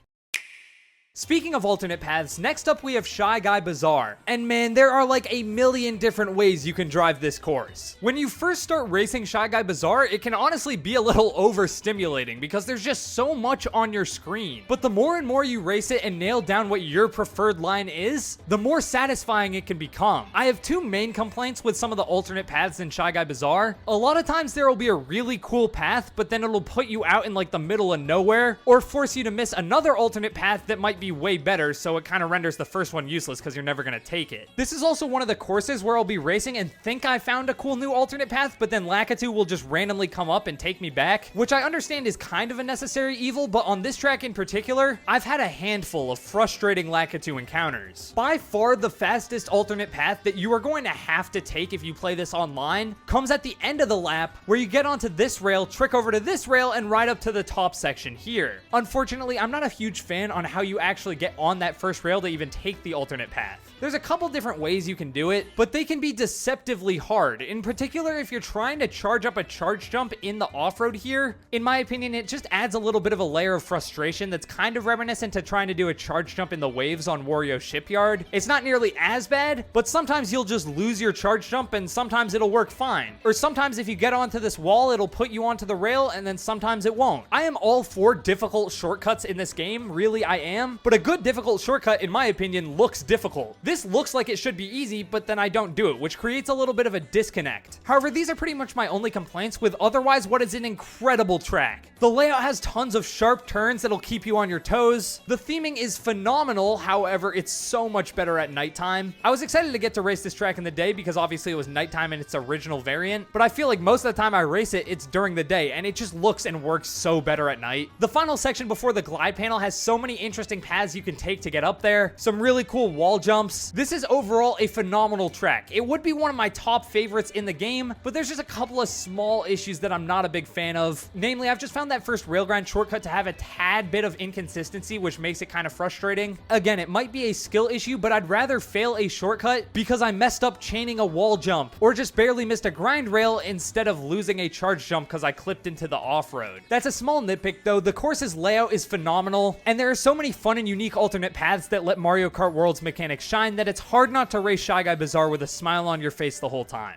Speaking of alternate paths, next up we have Shy Guy Bazaar. And man, there are like a million different ways you can drive this course. When you first start racing Shy Guy Bazaar, it can honestly be a little overstimulating because there's just so much on your screen. But the more and more you race it and nail down what your preferred line is, the more satisfying it can become. I have two main complaints with some of the alternate paths in Shy Guy Bazaar. A lot of times there will be a really cool path, but then it'll put you out in like the middle of nowhere, or force you to miss another alternate path that might be way better, so it kind of renders the first one useless because you're never going to take it. This is also one of the courses where I'll be racing and think I found a cool new alternate path, but then Lakitu will just randomly come up and take me back, which I understand is kind of a necessary evil, but on this track in particular, I've had a handful of frustrating Lakitu encounters. By far the fastest alternate path that you are going to have to take if you play this online comes at the end of the lap, where you get onto this rail, trick over to this rail, and ride up to the top section here. Unfortunately, I'm not a huge fan on how you actually get on that first rail to even take the alternate path. There's a couple different ways you can do it, but they can be deceptively hard. In particular, if you're trying to charge up a charge jump in the off-road here, in my opinion, it just adds a little bit of a layer of frustration that's kind of reminiscent to trying to do a charge jump in the waves on Wario Shipyard. It's not nearly as bad, but sometimes you'll just lose your charge jump and sometimes it'll work fine. Or sometimes if you get onto this wall, it'll put you onto the rail and then sometimes it won't. I am all for difficult shortcuts in this game, really I am, but a good difficult shortcut, in my opinion, looks difficult. This looks like it should be easy, but then I don't do it, which creates a little bit of a disconnect. However, these are pretty much my only complaints with otherwise what is an incredible track. The layout has tons of sharp turns that'll keep you on your toes. The theming is phenomenal, however, it's so much better at nighttime. I was excited to get to race this track in the day because obviously it was nighttime in its original variant, but I feel like most of the time I race it, it's during the day, and it just looks and works so better at night. The final section before the glide panel has so many interesting paths you can take to get up there, some really cool wall jumps. This is overall a phenomenal track. It would be one of my top favorites in the game, but there's just a couple of small issues that I'm not a big fan of. Namely, I've just found that first rail grind shortcut to have a tad bit of inconsistency, which makes it kind of frustrating. Again, it might be a skill issue, but I'd rather fail a shortcut because I messed up chaining a wall jump, or just barely missed a grind rail instead of losing a charge jump because I clipped into the off-road. That's a small nitpick though. The course's layout is phenomenal, and there are so many fun and unique alternate paths that let Mario Kart World's mechanics shine that it's hard not to race Shy Guy Bazaar with a smile on your face the whole time.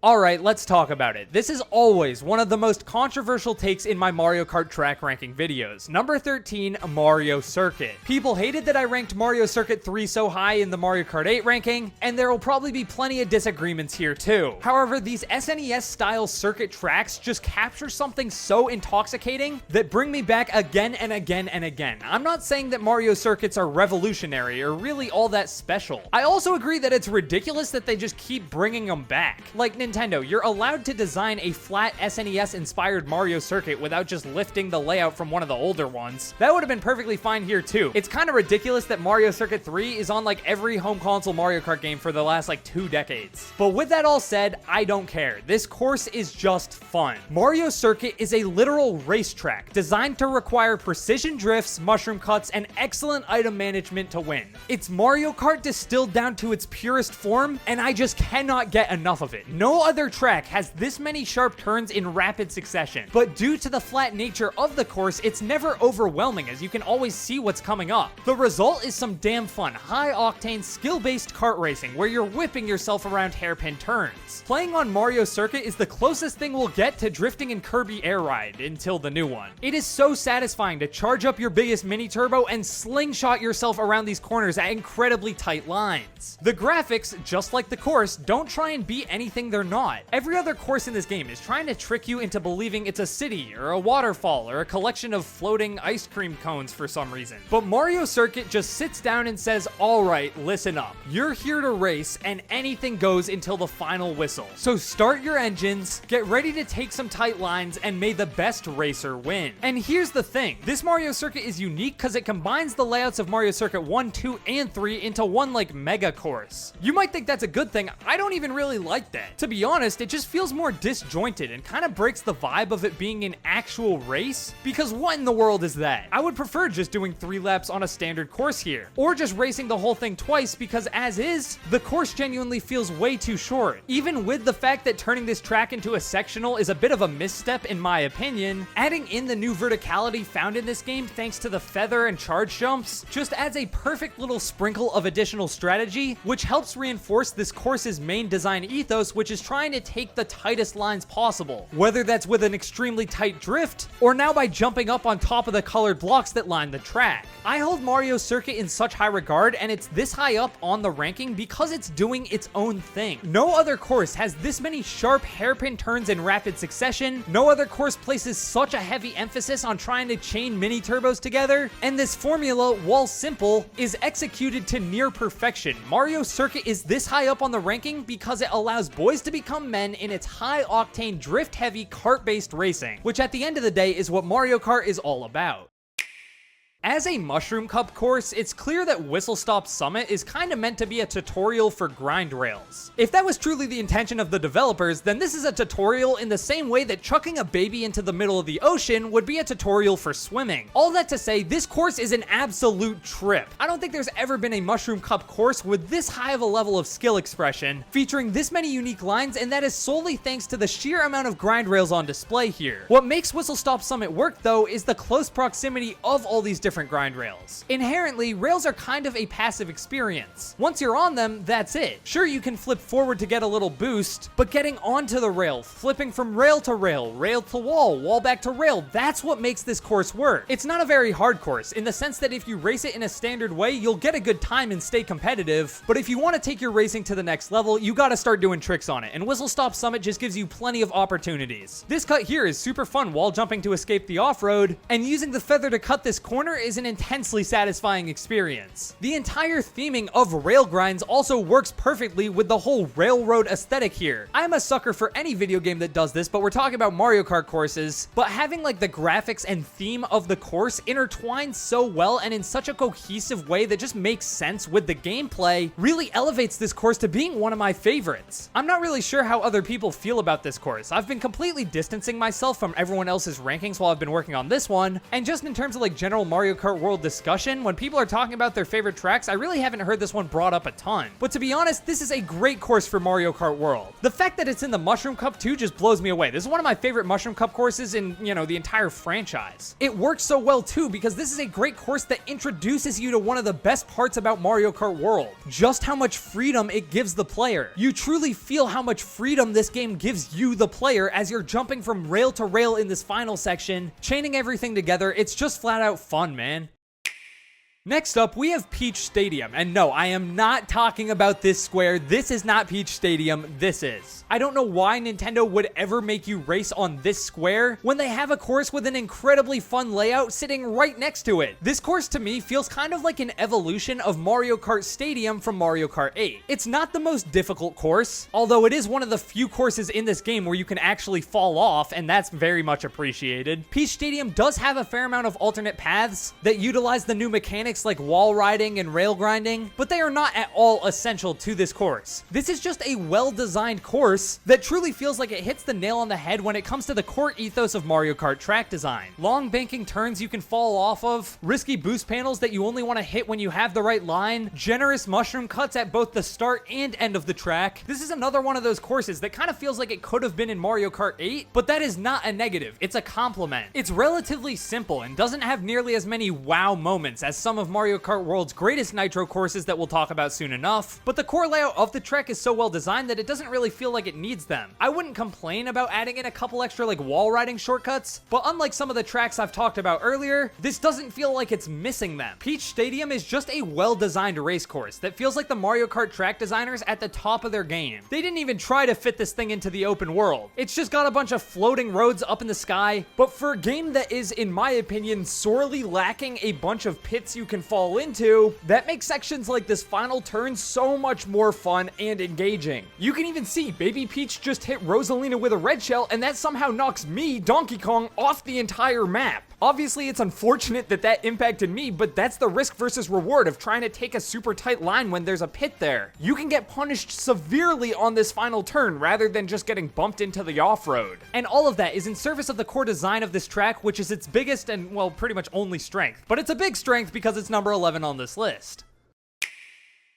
Alright, let's talk about it. This is always one of the most controversial takes in my Mario Kart track ranking videos. Number 13, Mario Circuit. People hated that I ranked Mario Circuit 3 so high in the Mario Kart 8 ranking, and there will probably be plenty of disagreements here too. However, these SNES style circuit tracks just capture something so intoxicating that bring me back again and again and again. I'm not saying that Mario circuits are revolutionary or really all that special. I also agree that it's ridiculous that they just keep bringing them back. Like, Nintendo, you're allowed to design a flat SNES-inspired Mario circuit without just lifting the layout from one of the older ones. That would have been perfectly fine here too. It's kind of ridiculous that Mario Circuit 3 is on like every home console Mario Kart game for the last like 2 decades. But with that all said, I don't care. This course is just fun. Mario Circuit is a literal racetrack designed to require precision drifts, mushroom cuts, and excellent item management to win. It's Mario Kart distilled down to its purest form, and I just cannot get enough of it. No other track has this many sharp turns in rapid succession, but due to the flat nature of the course, it's never overwhelming as you can always see what's coming up. The result is some damn fun, high-octane, skill-based kart racing where you're whipping yourself around hairpin turns. Playing on Mario Circuit is the closest thing we'll get to drifting in Kirby Air Ride until the new one. It is so satisfying to charge up your biggest mini-turbo and slingshot yourself around these corners at incredibly tight lines. The graphics, just like the course, don't try and be anything they're not. Every other course in this game is trying to trick you into believing it's a city, or a waterfall, or a collection of floating ice cream cones for some reason. But Mario Circuit just sits down and says, alright, listen up. You're here to race, and anything goes until the final whistle. So start your engines, get ready to take some tight lines, and may the best racer win. And here's the thing, this Mario Circuit is unique because it combines the layouts of Mario Circuit 1, 2, and 3 into one like mega course. You might think that's a good thing, I don't even really like that. To be honest, it just feels more disjointed and kind of breaks the vibe of it being an actual race, because what in the world is that? I would prefer just doing 3 laps on a standard course here, or just racing the whole thing twice, because as is, the course genuinely feels way too short. Even with the fact that turning this track into a sectional is a bit of a misstep in my opinion, adding in the new verticality found in this game thanks to the feather and charge jumps just adds a perfect little sprinkle of additional strategy, which helps reinforce this course's main design ethos, which is trying to take the tightest lines possible, whether that's with an extremely tight drift, or now by jumping up on top of the colored blocks that line the track. I hold Mario Circuit in such high regard, and it's this high up on the ranking because it's doing its own thing. No other course has this many sharp hairpin turns in rapid succession, no other course places such a heavy emphasis on trying to chain mini turbos together, and this formula, while simple, is executed to near perfection. Mario Circuit is this high up on the ranking because it allows boys to become men in its high-octane, drift-heavy, kart-based racing, which at the end of the day is what Mario Kart is all about. As a Mushroom Cup course, it's clear that Whistle Stop Summit is kinda meant to be a tutorial for grind rails. If that was truly the intention of the developers, then this is a tutorial in the same way that chucking a baby into the middle of the ocean would be a tutorial for swimming. All that to say, this course is an absolute trip. I don't think there's ever been a Mushroom Cup course with this high of a level of skill expression, featuring this many unique lines, and that is solely thanks to the sheer amount of grind rails on display here. What makes Whistle Stop Summit work, though, is the close proximity of all these different grind rails. Inherently, rails are kind of a passive experience. Once you're on them, that's it. Sure, you can flip forward to get a little boost, but getting onto the rail, flipping from rail to rail, rail to wall, wall back to rail, that's what makes this course work. It's not a very hard course, in the sense that if you race it in a standard way, you'll get a good time and stay competitive, but if you want to take your racing to the next level, you gotta start doing tricks on it, and Whistle Stop Summit just gives you plenty of opportunities. This cut here is super fun wall jumping to escape the off-road, and using the feather to cut this corner is an intensely satisfying experience. The entire theming of rail grinds also works perfectly with the whole railroad aesthetic here. I'm a sucker for any video game that does this, but we're talking about Mario Kart courses, but having like the graphics and theme of the course intertwined so well and in such a cohesive way that just makes sense with the gameplay really elevates this course to being one of my favorites. I'm not really sure how other people feel about this course. I've been completely distancing myself from everyone else's rankings while I've been working on this one, and just in terms of like general Mario Kart World discussion, when people are talking about their favorite tracks, I really haven't heard this one brought up a ton. But to be honest, this is a great course for Mario Kart World. The fact that it's in the Mushroom Cup too just blows me away. This is one of my favorite Mushroom Cup courses in, the entire franchise. It works so well too because this is a great course that introduces you to one of the best parts about Mario Kart World. Just how much freedom it gives the player. You truly feel how much freedom this game gives you, the player, as you're jumping from rail to rail in this final section, chaining everything together. It's just flat out fun, man. Next up, we have Peach Stadium. And no, I am not talking about this square. This is not Peach Stadium. This is. I don't know why Nintendo would ever make you race on this square when they have a course with an incredibly fun layout sitting right next to it. This course to me feels kind of like an evolution of Mario Kart Stadium from Mario Kart 8. It's not the most difficult course, although it is one of the few courses in this game where you can actually fall off, and that's very much appreciated. Peach Stadium does have a fair amount of alternate paths that utilize the new mechanics like wall riding and rail grinding, but they are not at all essential to this course. This is just a well-designed course that truly feels like it hits the nail on the head when it comes to the core ethos of Mario Kart track design. Long banking turns you can fall off of, risky boost panels that you only want to hit when you have the right line, generous mushroom cuts at both the start and end of the track. This is another one of those courses that kind of feels like it could have been in Mario Kart 8, but that is not a negative, it's a compliment. It's relatively simple and doesn't have nearly as many wow moments as some of Mario Kart World's greatest Nitro courses that we'll talk about soon enough, but the core layout of the track is so well designed that it doesn't really feel like it needs them. I wouldn't complain about adding in a couple extra like wall riding shortcuts, but unlike some of the tracks I've talked about earlier, this doesn't feel like it's missing them. Peach Stadium is just a well-designed race course that feels like the Mario Kart track designers at the top of their game. They didn't even try to fit this thing into the open world. It's just got a bunch of floating roads up in the sky, but for a game that is, in my opinion, sorely lacking a bunch of pits you can fall into, that makes sections like this final turn so much more fun and engaging. You can even see Baby Peach just hit Rosalina with a red shell, and that somehow knocks me, Donkey Kong, off the entire map. Obviously, it's unfortunate that that impacted me, but that's the risk versus reward of trying to take a super tight line when there's a pit there. You can get punished severely on this final turn rather than just getting bumped into the off-road. And all of that is in service of the core design of this track, which is its biggest and, well, pretty much only strength. But it's a big strength because it's number 11 on this list.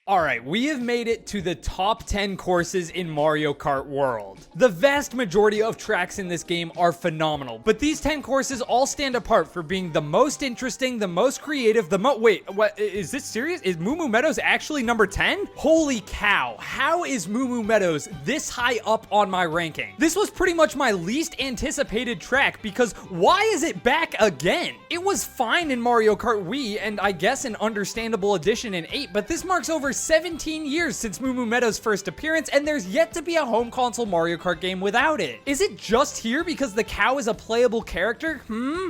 Alright, we have made it to the top 10 courses in Mario Kart World. The vast majority of tracks in this game are phenomenal, but these 10 courses all stand apart for being the most interesting, the most creative, wait, what, is this serious? Is Moo Moo Meadows actually number 10? Holy cow, how is Moo Moo Meadows this high up on my ranking? This was pretty much my least anticipated track because why is it back again? It was fine in Mario Kart Wii and I guess an understandable addition in 8, but this marks over 17 years since Moo Moo Meadows' first appearance, and there's yet to be a home console Mario Kart game without it. Is it just here because the cow is a playable character?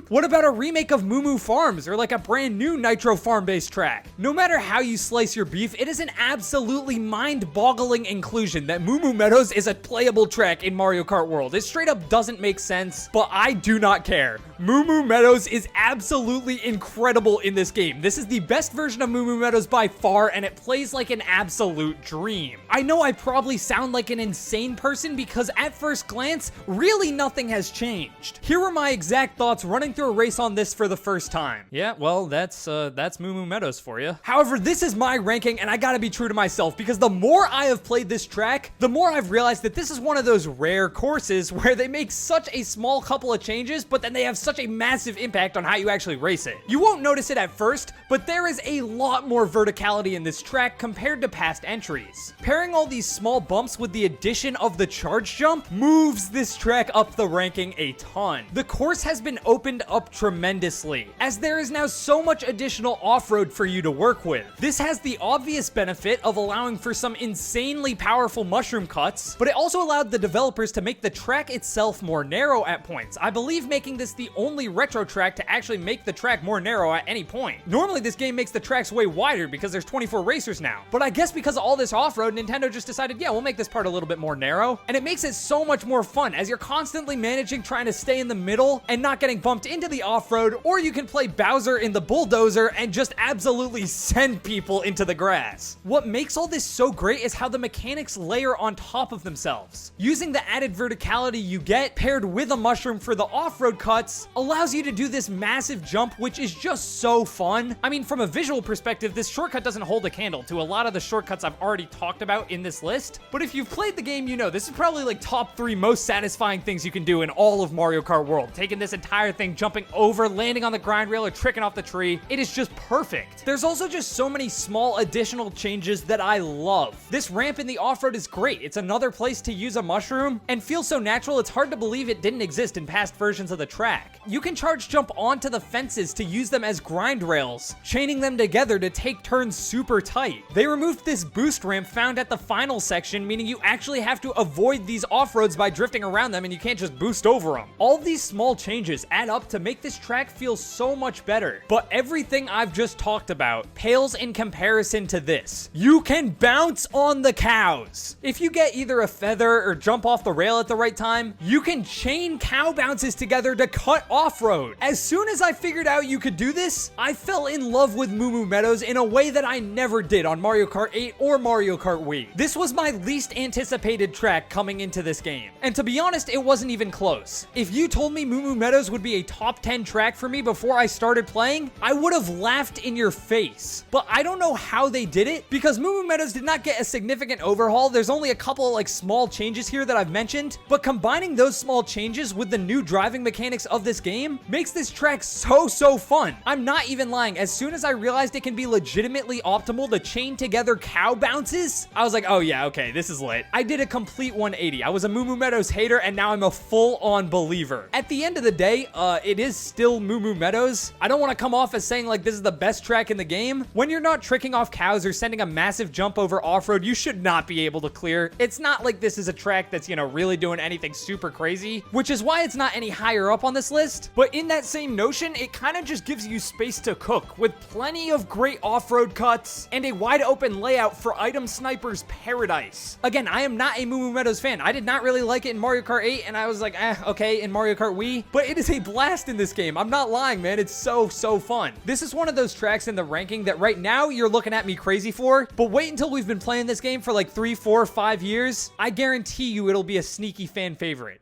What about a remake of Moo Moo Farms, or like a brand new Nitro farm-based track? No matter how you slice your beef, it is an absolutely mind-boggling inclusion that Moo Moo Meadows is a playable track in Mario Kart World. It straight up doesn't make sense, but I do not care. Moo Moo Meadows is absolutely incredible in this game. This is the best version of Moo Moo Meadows by far, and it plays like an absolute dream. I know I probably sound like an insane person because at first glance, really nothing has changed. Here are my exact thoughts running through a race on this for the first time. Yeah, well, that's Moo Moo Meadows for you. However, this is my ranking, and I gotta be true to myself because the more I have played this track, the more I've realized that this is one of those rare courses where they make such a small couple of changes, but then they have such a massive impact on how you actually race it. You won't notice it at first, but there is a lot more verticality in this track compared to past entries. Pairing all these small bumps with the addition of the charge jump moves this track up the ranking a ton. The course has been opened up tremendously, as there is now so much additional off-road for you to work with. This has the obvious benefit of allowing for some insanely powerful mushroom cuts, but it also allowed the developers to make the track itself more narrow at points. I believe making this the only retro track to actually make the track more narrow at any point. Normally this game makes the tracks way wider because there's 24 racers now, but I guess because of all this off-road, Nintendo just decided, yeah, we'll make this part a little bit more narrow, and it makes it so much more fun as you're constantly managing trying to stay in the middle and not getting bumped into the off-road, or you can play Bowser in the bulldozer and just absolutely send people into the grass. What makes all this so great is how the mechanics layer on top of themselves. Using the added verticality you get paired with a mushroom for the off-road cuts allows you to do this massive jump, which is just so fun. I mean, from a visual perspective, this shortcut doesn't hold a candle to a lot of the shortcuts I've already talked about in this list. But if you've played the game, you know this is probably like top 3 most satisfying things you can do in all of Mario Kart World. Taking this entire thing, jumping over, landing on the grind rail, or tricking off the tree. It is just perfect. There's also just so many small additional changes that I love. This ramp in the off-road is great. It's another place to use a mushroom and feels so natural it's hard to believe it didn't exist in past versions of the track. You can charge jump onto the fences to use them as grind rails, chaining them together to take turns super tight. They removed this boost ramp found at the final section, meaning you actually have to avoid these off-roads by drifting around them and you can't just boost over them. All of these small changes add up to make this track feel so much better. But everything I've just talked about pales in comparison to this. You can bounce on the cows. If you get either a feather or jump off the rail at the right time, you can chain cow bounces together to cut off-road. As soon as I figured out you could do this, I fell in love with Moo Moo Meadows in a way that I never did on Mario Kart 8 or Mario Kart Wii. This was my least anticipated track coming into this game. And to be honest, it wasn't even close. If you told me Moo Moo Meadows would be a top 10 track for me before I started playing, I would have laughed in your face. But I don't know how they did it, because Moo Moo Meadows did not get a significant overhaul. There's only a couple like small changes here that I've mentioned, but combining those small changes with the new driving mechanics of this game makes this track so fun. I'm not even lying. As soon as I realized it can be legitimately optimal to chain together cow bounces, I was like, oh yeah, okay, this is lit. I did a complete 180. I was a Moo Moo Meadows hater, and now I'm a full-on believer. At the end of the day, it is still Moo Moo Meadows. I don't want to come off as saying like this is the best track in the game. When you're not tricking off cows or sending a massive jump over off-road, you should not be able to clear. It's not like this is a track that's, you know, really doing anything super crazy, which is why it's not any higher up on this list. But in that same notion, it kind of just gives you space to cook with plenty of great off-road cuts and a wide open layout for item sniper's paradise. Again, I am not a Moo Moo Meadows fan. I did not really like it in Mario Kart 8, and I was like, okay, in Mario Kart Wii, but it is a blast in this game. I'm not lying, man. It's so fun. This is one of those tracks in the ranking that right now you're looking at me crazy for, but wait until we've been playing this game for like 3, 4, 5 years. I guarantee you it'll be a sneaky fan favorite.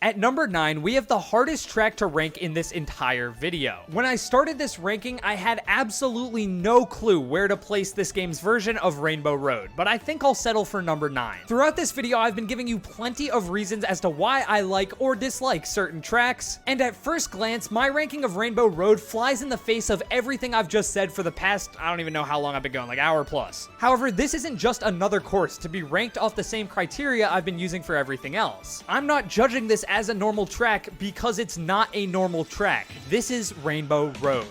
At number 9, we have the hardest track to rank in this entire video. When I started this ranking, I had absolutely no clue where to place this game's version of Rainbow Road, but I think I'll settle for number 9. Throughout this video, I've been giving you plenty of reasons as to why I like or dislike certain tracks, and at first glance, my ranking of Rainbow Road flies in the face of everything I've just said for the past, I don't even know how long I've been going, like hour plus. However, this isn't just another course to be ranked off the same criteria I've been using for everything else. I'm not judging this as a normal track because it's not a normal track. This is Rainbow Road.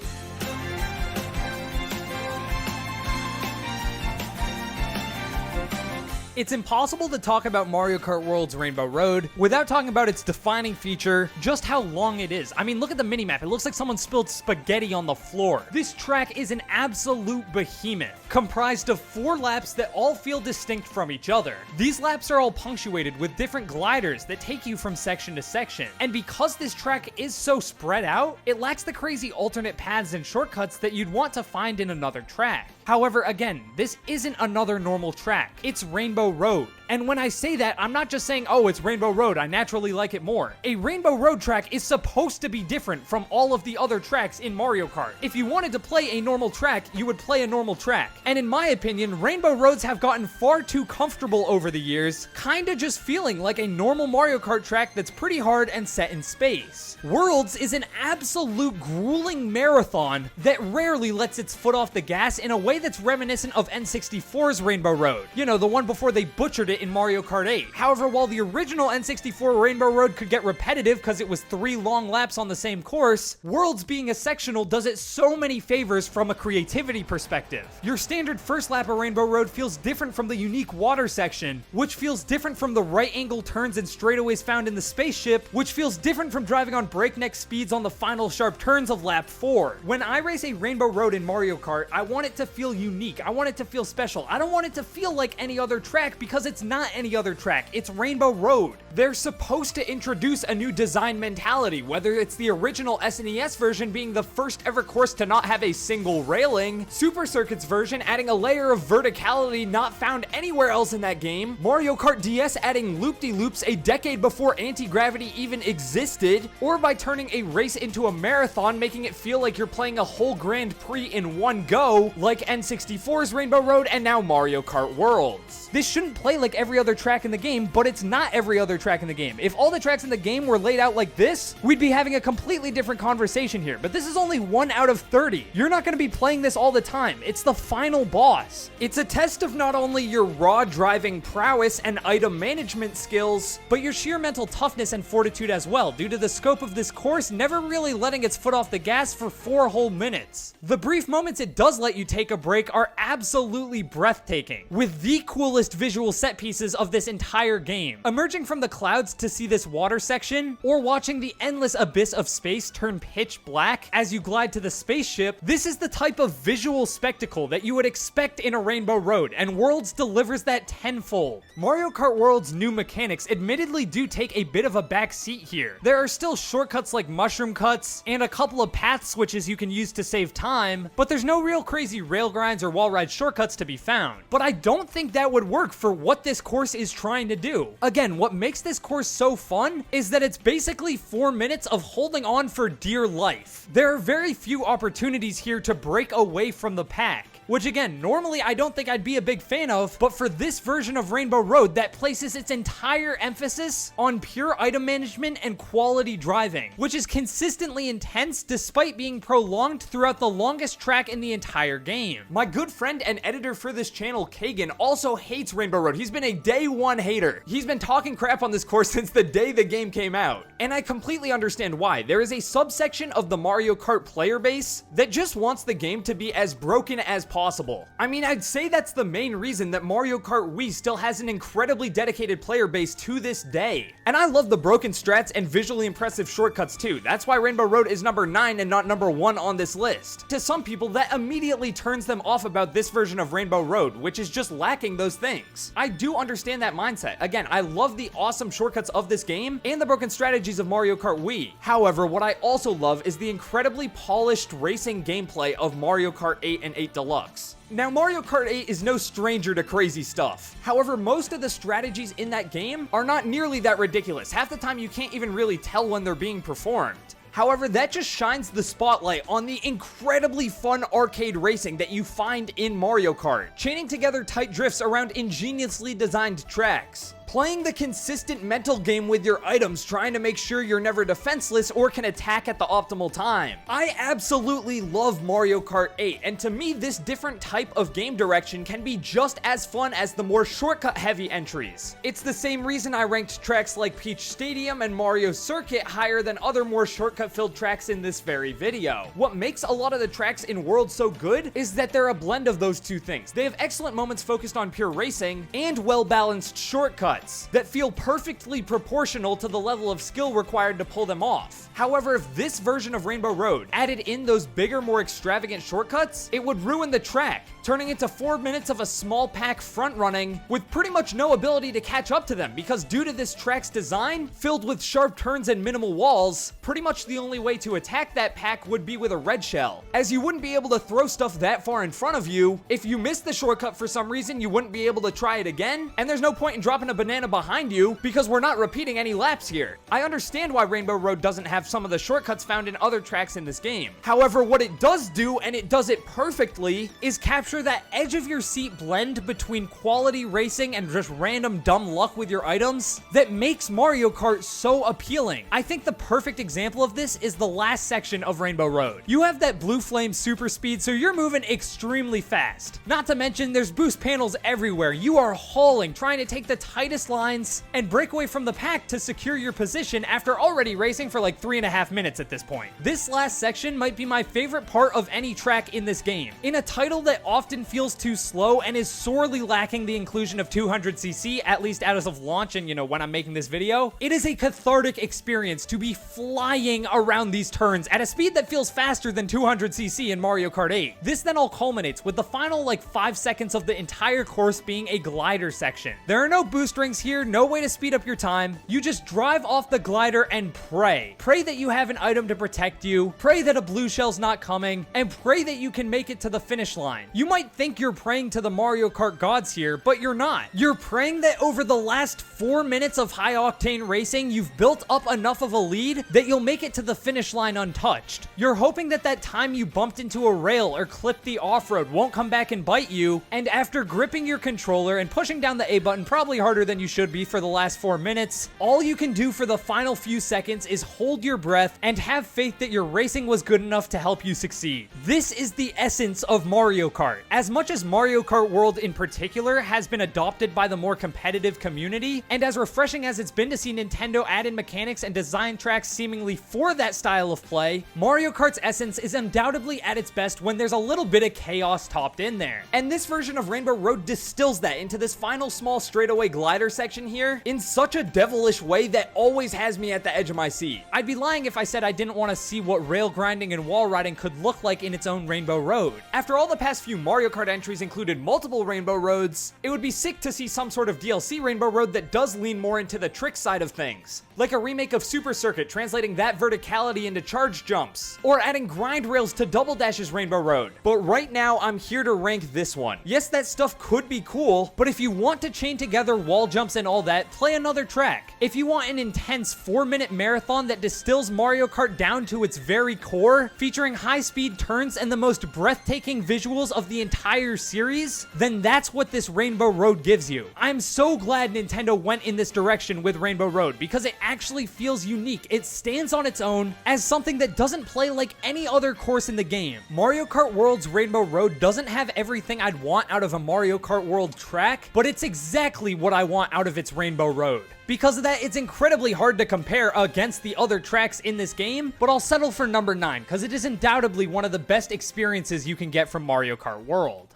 It's impossible to talk about Mario Kart World's Rainbow Road without talking about its defining feature, just how long it is. I mean, look at the minimap. It looks like someone spilled spaghetti on the floor. This track is an absolute behemoth, comprised of 4 laps that all feel distinct from each other. These laps are all punctuated with different gliders that take you from section to section. And because this track is so spread out, it lacks the crazy alternate paths and shortcuts that you'd want to find in another track. However, again, this isn't another normal track. It's Rainbow Road. And when I say that, I'm not just saying, oh, it's Rainbow Road, I naturally like it more. A Rainbow Road track is supposed to be different from all of the other tracks in Mario Kart. If you wanted to play a normal track, you would play a normal track. And in my opinion, Rainbow Roads have gotten far too comfortable over the years, kinda just feeling like a normal Mario Kart track that's pretty hard and set in space. Worlds is an absolute grueling marathon that rarely lets its foot off the gas in a way that's reminiscent of N64's Rainbow Road. You know, the one before they butchered it in Mario Kart 8. However, while the original N64 Rainbow Road could get repetitive because it was 3 long laps on the same course, Worlds being a sectional does it so many favors from a creativity perspective. Your standard first lap of Rainbow Road feels different from the unique water section, which feels different from the right angle turns and straightaways found in the spaceship, which feels different from driving on breakneck speeds on the final sharp turns of lap 4. When I race a Rainbow Road in Mario Kart, I want it to feel unique. I want it to feel special. I don't want it to feel like any other track because it's not any other track, it's Rainbow Road. They're supposed to introduce a new design mentality, whether it's the original SNES version being the first ever course to not have a single railing, Super Circuit's version adding a layer of verticality not found anywhere else in that game, Mario Kart DS adding loop-de-loops a decade before anti-gravity even existed, or by turning a race into a marathon, making it feel like you're playing a whole Grand Prix in one go, like N64's Rainbow Road and now Mario Kart Worlds. This shouldn't play like every other track in the game, but it's not every other track in the game. If all the tracks in the game were laid out like this, we'd be having a completely different conversation here, but this is only 1 out of 30. You're not going to be playing this all the time. It's the final boss. It's a test of not only your raw driving prowess and item management skills, but your sheer mental toughness and fortitude as well, due to the scope of this course never really letting its foot off the gas for 4 whole minutes. The brief moments it does let you take a break are absolutely breathtaking, with the coolest visual set pieces of this entire game. Emerging from the clouds to see this water section, or watching the endless abyss of space turn pitch black as you glide to the spaceship, this is the type of visual spectacle that you would expect in a Rainbow Road, and Worlds delivers that tenfold. Mario Kart World's new mechanics admittedly do take a bit of a back seat here. There are still shortcuts like mushroom cuts, and a couple of path switches you can use to save time, but there's no real crazy rail grinds or wall ride shortcuts to be found. But I don't think that would work for what this course is trying to do. Again, what makes this course so fun is that it's basically 4 minutes of holding on for dear life. There are very few opportunities here to break away from the pack, which again, normally I don't think I'd be a big fan of, but for this version of Rainbow Road that places its entire emphasis on pure item management and quality driving, which is consistently intense despite being prolonged throughout the longest track in the entire game. My good friend and editor for this channel, Kagan, also hates Rainbow Road. He's been a day one hater. He's been talking crap on this course since the day the game came out, and I completely understand why. There is a subsection of the Mario Kart player base that just wants the game to be as broken as possible. I mean, I'd say that's the main reason that Mario Kart Wii still has an incredibly dedicated player base to this day. And I love the broken strats and visually impressive shortcuts too. That's why Rainbow Road is number 9 and not number 1 on this list. To some people, that immediately turns them off about this version of Rainbow Road, which is just lacking those things. I do understand that mindset. Again, I love the awesome shortcuts of this game and the broken strategies of Mario Kart Wii. However, what I also love is the incredibly polished racing gameplay of Mario Kart 8 and 8 Deluxe. Now, Mario Kart 8 is no stranger to crazy stuff. However, most of the strategies in that game are not nearly that ridiculous. Half the time you can't even really tell when they're being performed. However, that just shines the spotlight on the incredibly fun arcade racing that you find in Mario Kart, chaining together tight drifts around ingeniously designed tracks. Playing the consistent mental game with your items, trying to make sure you're never defenseless or can attack at the optimal time. I absolutely love Mario Kart 8, and to me, this different type of game direction can be just as fun as the more shortcut-heavy entries. It's the same reason I ranked tracks like Peach Stadium and Mario Circuit higher than other more shortcut-filled tracks in this very video. What makes a lot of the tracks in Worlds so good is that they're a blend of those two things. They have excellent moments focused on pure racing and well-balanced shortcuts that feel perfectly proportional to the level of skill required to pull them off. However, if this version of Rainbow Road added in those bigger, more extravagant shortcuts, it would ruin the track, turning into 4 minutes of a small pack front running with pretty much no ability to catch up to them, because due to this track's design, filled with sharp turns and minimal walls, pretty much the only way to attack that pack would be with a red shell, as you wouldn't be able to throw stuff that far in front of you. If you missed the shortcut for some reason, you wouldn't be able to try it again, and there's no point in dropping a banana behind you because we're not repeating any laps here. I understand why Rainbow Road doesn't have some of the shortcuts found in other tracks in this game. However, what it does do, and it does it perfectly, is capture that edge of your seat blend between quality racing and just random dumb luck with your items that makes Mario Kart so appealing. I think the perfect example of this is the last section of Rainbow Road. You have that blue flame super speed, so you're moving extremely fast. Not to mention, there's boost panels everywhere. You are hauling, trying to take the tightest tightest lines, and break away from the pack to secure your position after already racing for like 3.5 minutes at this point. This last section might be my favorite part of any track in this game. In a title that often feels too slow and is sorely lacking the inclusion of 200cc, at least as of launch and when I'm making this video, it is a cathartic experience to be flying around these turns at a speed that feels faster than 200cc in Mario Kart 8. This then all culminates with the final 5 seconds of the entire course being a glider section. There are no boost rings here, no way to speed up your time. You just drive off the glider and pray. Pray that you have an item to protect you, pray that a blue shell's not coming, and pray that you can make it to the finish line. You might think you're praying to the Mario Kart gods here, but you're not. You're praying that over the last 4 minutes of high-octane racing, you've built up enough of a lead that you'll make it to the finish line untouched. You're hoping that that time you bumped into a rail or clipped the off-road won't come back and bite you, and after gripping your controller and pushing down the A button probably harder than you should be for the last 4 minutes, all you can do for the final few seconds is hold your breath and have faith that your racing was good enough to help you succeed. This is the essence of Mario Kart. As much as Mario Kart World in particular has been adopted by the more competitive community, and as refreshing as it's been to see Nintendo add in mechanics and design tracks seemingly for that style of play, Mario Kart's essence is undoubtedly at its best when there's a little bit of chaos topped in there. And this version of Rainbow Road distills that into this final small straightaway glider section here in such a devilish way that always has me at the edge of my seat. I'd be lying if I said I didn't want to see what rail grinding and wall riding could look like in its own Rainbow Road. After all the past few Mario Kart entries included multiple Rainbow Roads, it would be sick to see some sort of DLC Rainbow Road that does lean more into the trick side of things. Like a remake of Super Circuit translating that verticality into charge jumps, or adding grind rails to Double Dash's Rainbow Road. But right now, I'm here to rank this one. Yes, that stuff could be cool, but if you want to chain together wall jumps and all that, play another track. If you want an intense 4-minute marathon that distills Mario Kart down to its very core, featuring high-speed turns and the most breathtaking visuals of the entire series, then that's what this Rainbow Road gives you. I'm so glad Nintendo went in this direction with Rainbow Road because it actually feels unique. It stands on its own as something that doesn't play like any other course in the game. Mario Kart World's Rainbow Road doesn't have everything I'd want out of a Mario Kart World track, but it's exactly what I want out of its Rainbow Road. Because of that, it's incredibly hard to compare against the other tracks in this game, but I'll settle for number 9 because it is undoubtedly one of the best experiences you can get from Mario Kart World.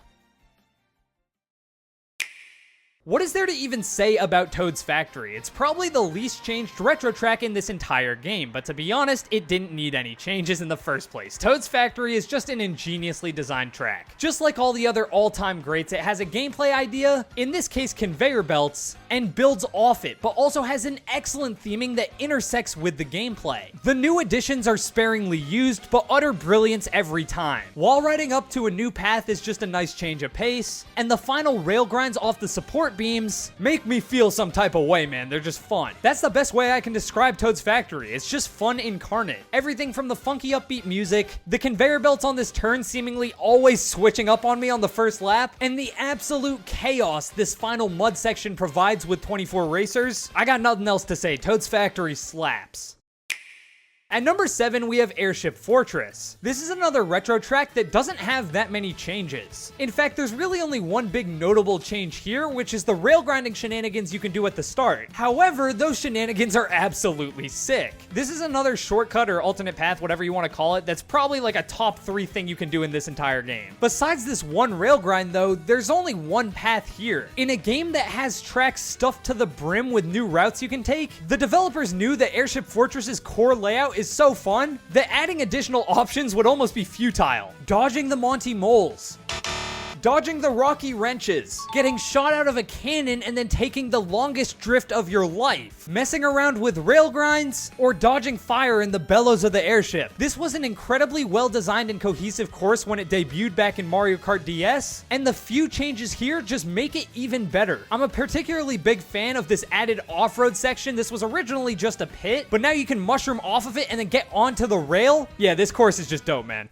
What is there to even say about Toad's Factory? It's probably the least changed retro track in this entire game, but to be honest, it didn't need any changes in the first place. Toad's Factory is just an ingeniously designed track. Just like all the other all-time greats, it has a gameplay idea, in this case conveyor belts, and builds off it, but also has an excellent theming that intersects with the gameplay. The new additions are sparingly used, but utter brilliance every time. Wall riding up to a new path is just a nice change of pace, and the final rail grinds off the support beams make me feel some type of way, man. They're just fun. That's the best way I can describe Toad's Factory. It's just fun incarnate. Everything from the funky upbeat music, the conveyor belts on this turn seemingly always switching up on me on the first lap, and the absolute chaos this final mud section provides with 24 racers. I got nothing else to say. Toad's Factory slaps. At number 7, we have Airship Fortress. This is another retro track that doesn't have that many changes. In fact, there's really only one big notable change here, which is the rail grinding shenanigans you can do at the start. However, those shenanigans are absolutely sick. This is another shortcut or alternate path, whatever you want to call it, that's probably like a top 3 thing you can do in this entire game. Besides this one rail grind though, there's only one path here. In a game that has tracks stuffed to the brim with new routes you can take, the developers knew that Airship Fortress's core layout is so fun that adding additional options would almost be futile. Dodging the Monty Moles, dodging the rocky wrenches, getting shot out of a cannon and then taking the longest drift of your life, messing around with rail grinds, or dodging fire in the bellows of the airship. This was an incredibly well-designed and cohesive course when it debuted back in Mario Kart DS, and the few changes here just make it even better. I'm a particularly big fan of this added off-road section. This was originally just a pit, but now you can mushroom off of it and then get onto the rail. Yeah, this course is just dope, man.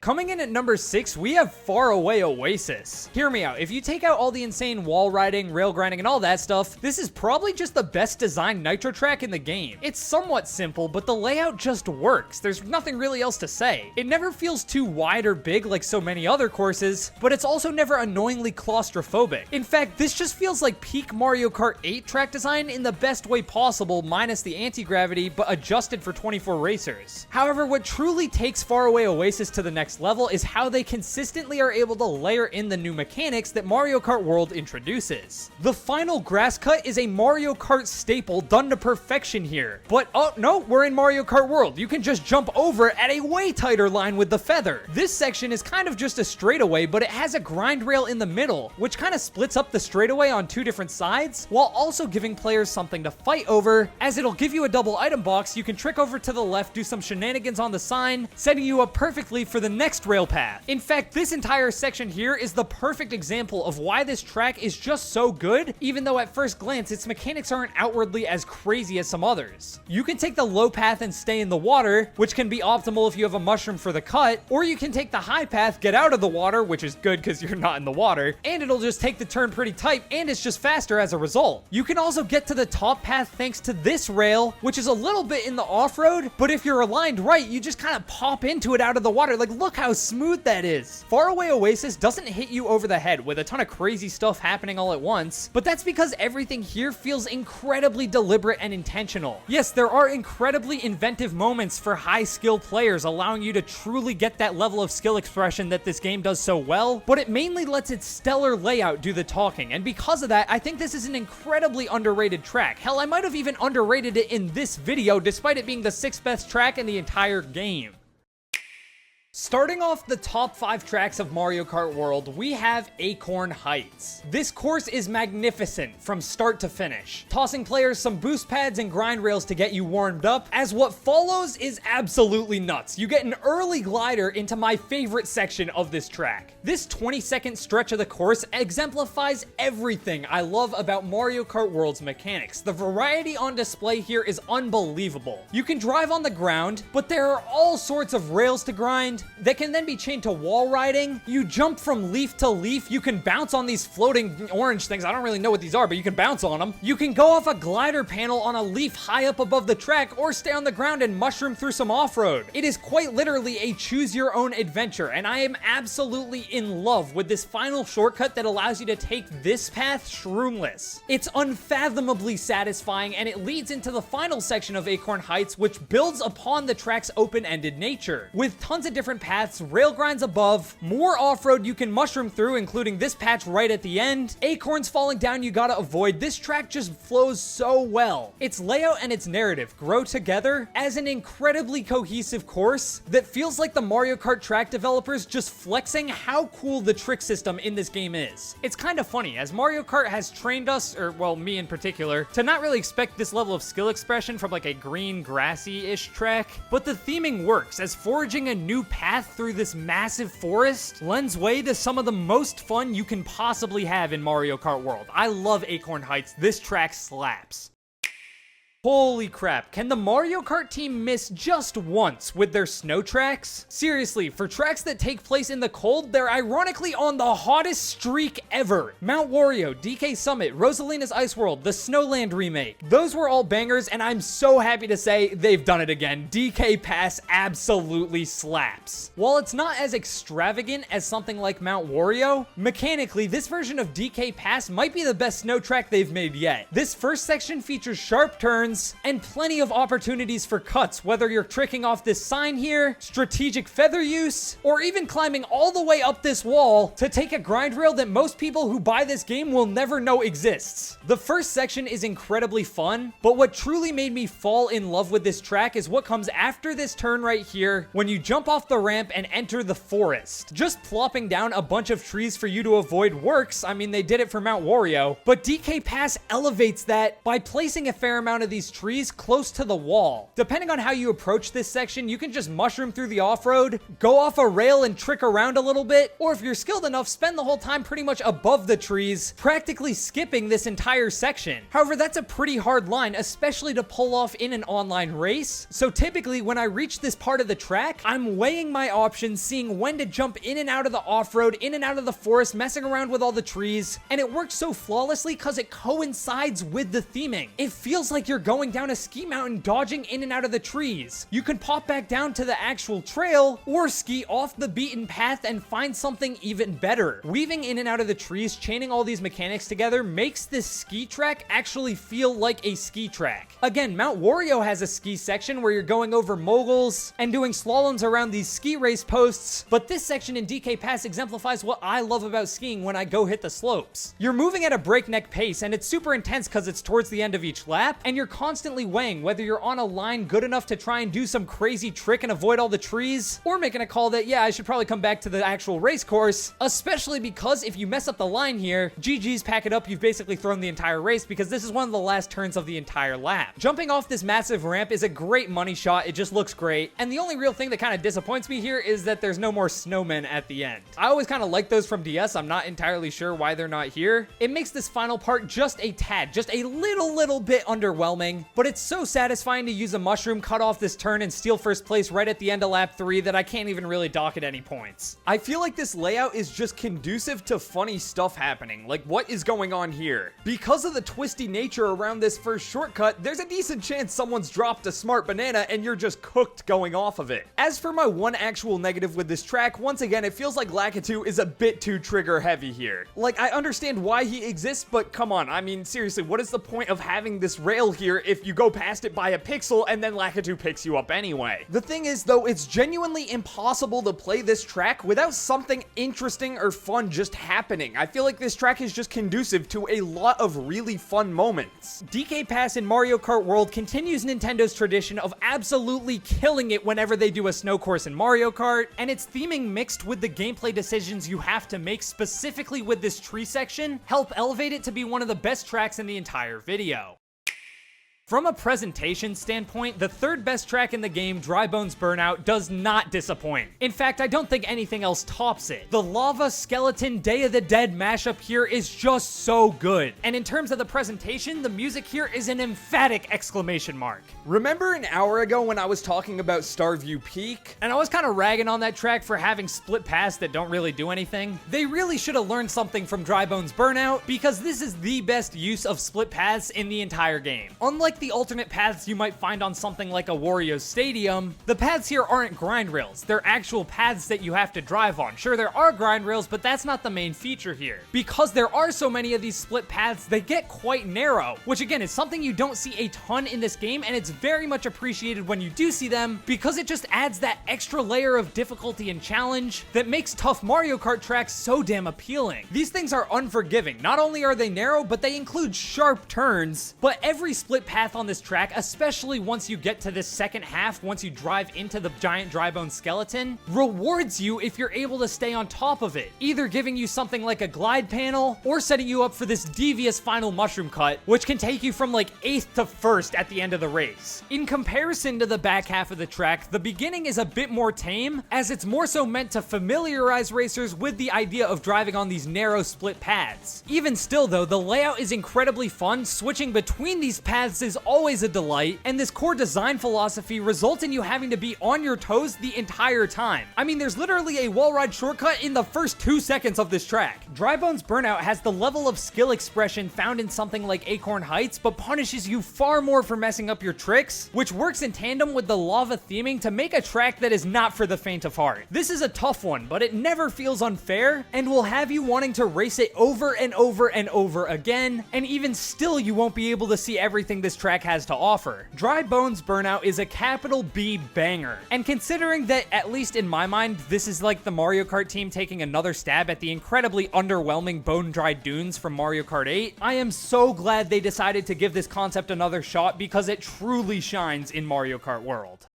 Coming in at number 6, we have Faraway Oasis. Hear me out, if you take out all the insane wall riding, rail grinding, and all that stuff, this is probably just the best designed nitro track in the game. It's somewhat simple, but the layout just works. There's nothing really else to say. It never feels too wide or big like so many other courses, but it's also never annoyingly claustrophobic. In fact, this just feels like peak Mario Kart 8 track design in the best way possible, minus the anti-gravity, but adjusted for 24 racers. However, what truly takes Faraway Oasis to the next level is how they consistently are able to layer in the new mechanics that Mario Kart World introduces. The final grass cut is a Mario Kart staple done to perfection here. But oh no, we're in Mario Kart World. You can just jump over at a way tighter line with the feather. This section is kind of just a straightaway, but it has a grind rail in the middle, which kind of splits up the straightaway on two different sides, while also giving players something to fight over, as it'll give you a double item box. You can trick over to the left, do some shenanigans on the sign, setting you up perfectly for the next rail path. In fact, this entire section here is the perfect example of why this track is just so good, even though at first glance its mechanics aren't outwardly as crazy as some others. You can take the low path and stay in the water, which can be optimal if you have a mushroom for the cut, or you can take the high path, get out of the water, which is good because you're not in the water, and it'll just take the turn pretty tight, and it's just faster as a result. You can also get to the top path thanks to this rail, which is a little bit in the off-road, but if you're aligned right, you just kind of pop into it out of the water. Like, look how smooth that is. Faraway Oasis doesn't hit you over the head with a ton of crazy stuff happening all at once, but that's because everything here feels incredibly deliberate and intentional. Yes, there are incredibly inventive moments for high-skill players, allowing you to truly get that level of skill expression that this game does so well, but it mainly lets its stellar layout do the talking, and because of that, I think this is an incredibly underrated track. Hell, I might have even underrated it in this video, despite it being the 6th best track in the entire game. Starting off the top 5 tracks of Mario Kart World, we have Acorn Heights. This course is magnificent from start to finish, tossing players some boost pads and grind rails to get you warmed up, as what follows is absolutely nuts. You get an early glider into my favorite section of this track. This 20-second stretch of the course exemplifies everything I love about Mario Kart World's mechanics. The variety on display here is unbelievable. You can drive on the ground, but there are all sorts of rails to grind that can then be chained to wall riding. You jump from leaf to leaf. You can bounce on these floating orange things. I don't really know what these are, but you can bounce on them. You can go off a glider panel on a leaf high up above the track, or stay on the ground and mushroom through some off-road. It is quite literally a choose-your-own adventure, and I am absolutely in love with this final shortcut that allows you to take this path shroomless. It's unfathomably satisfying, and it leads into the final section of Acorn Heights, which builds upon the track's open-ended nature, with tons of different paths, rail grinds above, more off-road you can mushroom through, including this patch right at the end, acorns falling down you gotta avoid. This track just flows so well. Its layout and its narrative grow together as an incredibly cohesive course that feels like the Mario Kart track developers just flexing how cool the trick system in this game is. It's kind of funny, as Mario Kart has trained us, or well, me in particular, to not really expect this level of skill expression from like a green, grassy-ish track, but the theming works, as forging a new path through this massive forest lends way to some of the most fun you can possibly have in Mario Kart World. I love Acorn Heights. This track slaps. Holy crap, can the Mario Kart team miss just once with their snow tracks? Seriously, for tracks that take place in the cold, they're ironically on the hottest streak ever. Mount Wario, DK Summit, Rosalina's Ice World, the Snowland remake. Those were all bangers, and I'm so happy to say they've done it again. DK Pass absolutely slaps. While it's not as extravagant as something like Mount Wario, mechanically, this version of DK Pass might be the best snow track they've made yet. This first section features sharp turns, and plenty of opportunities for cuts, whether you're tricking off this sign here, strategic feather use, or even climbing all the way up this wall to take a grind rail that most people who buy this game will never know exists. The first section is incredibly fun, but what truly made me fall in love with this track is what comes after this turn right here, when you jump off the ramp and enter the forest. Just plopping down a bunch of trees for you to avoid works. I mean, they did it for Mount Wario, but DK Pass elevates that by placing a fair amount of these these trees close to the wall. Depending on how you approach this section, you can just mushroom through the off-road, go off a rail and trick around a little bit, or if you're skilled enough, spend the whole time pretty much above the trees, practically skipping this entire section. However, that's a pretty hard line, especially to pull off in an online race. So typically when I reach this part of the track, I'm weighing my options, seeing when to jump in and out of the off-road, in and out of the forest, messing around with all the trees, and it works so flawlessly because it coincides with the theming. It feels like you're going down a ski mountain, dodging in and out of the trees. You can pop back down to the actual trail or ski off the beaten path and find something even better. Weaving in and out of the trees, chaining all these mechanics together makes this ski track actually feel like a ski track. Again, Mount Wario has a ski section where you're going over moguls and doing slaloms around these ski race posts, but this section in DK Pass exemplifies what I love about skiing when I go hit the slopes. You're moving at a breakneck pace, and it's super intense because it's towards the end of each lap, and you're constantly weighing whether you're on a line good enough to try and do some crazy trick and avoid all the trees, or making a call that, yeah, I should probably come back to the actual race course, especially because if you mess up the line here, GG's, pack it up, you've basically thrown the entire race because this is one of the last turns of the entire lap. Jumping off this massive ramp is a great money shot, it just looks great, and the only real thing that kind of disappoints me here is that there's no more snowmen at the end. I always kind of like those from DS, I'm not entirely sure why they're not here. It makes this final part just a tad, just a little bit underwhelming, but it's so satisfying to use a mushroom, cut off this turn, and steal first place right at the end of lap 3 that I can't even really dock at any points. I feel like this layout is just conducive to funny stuff happening, like what is going on here? Because of the twisty nature around this first shortcut, there's a decent chance someone's dropped a smart banana and you're just cooked going off of it. As for my one actual negative with this track, once again, it feels like Lakitu is a bit too trigger heavy here. Like, I understand why he exists, but come on, I mean, seriously, what is the point of having this rail here if you go past it by a pixel and then Lakitu picks you up anyway? The thing is, though, it's genuinely impossible to play this track without something interesting or fun just happening. I feel like this track is just conducive to a lot of really fun moments. DK Pass in Mario Kart World continues Nintendo's tradition of absolutely killing it whenever they do a snow course in Mario Kart, and its theming mixed with the gameplay decisions you have to make specifically with this tree section help elevate it to be one of the best tracks in the entire video. From a presentation standpoint, the third best track in the game, Dry Bones Burnout, does not disappoint. In fact, I don't think anything else tops it. The Lava Skeleton Day of the Dead mashup here is just so good. And in terms of the presentation, the music here is an emphatic exclamation mark. Remember an hour ago when I was talking about Starview Peak? And I was kind of ragging on that track for having split paths that don't really do anything? They really should have learned something from Dry Bones Burnout, because this is the best use of split paths in the entire game. Unlike the alternate paths you might find on something like a Wario Stadium, the paths here aren't grind rails, they're actual paths that you have to drive on. Sure, there are grind rails, but that's not the main feature here. Because there are so many of these split paths, they get quite narrow, which again is something you don't see a ton in this game, and it's very much appreciated when you do see them, because it just adds that extra layer of difficulty and challenge that makes tough Mario Kart tracks so damn appealing. These things are unforgiving. Not only are they narrow, but they include sharp turns, but every split path on this track, especially once you get to this second half, once you drive into the giant dry bone skeleton, rewards you if you're able to stay on top of it, either giving you something like a glide panel or setting you up for this devious final mushroom cut, which can take you from like 8th to 1st at the end of the race. In comparison to the back half of the track, the beginning is a bit more tame, as it's more so meant to familiarize racers with the idea of driving on these narrow split paths. Even still though, the layout is incredibly fun. Switching between these paths is always a delight, and this core design philosophy results in you having to be on your toes the entire time. I mean, there's literally a wall ride shortcut in the first 2 seconds of this track. Dry Bones Burnout has the level of skill expression found in something like Acorn Heights, but punishes you far more for messing up your tricks, which works in tandem with the lava theming to make a track that is not for the faint of heart. This is a tough one, but it never feels unfair, and will have you wanting to race it over and over and over again, and even still you won't be able to see everything this track has to offer. Dry Bones Burnout is a capital B banger, and considering that, at least in my mind, this is like the Mario Kart team taking another stab at the incredibly underwhelming Bone Dry Dunes from Mario Kart 8, I am so glad they decided to give this concept another shot, because it truly shines in Mario Kart World.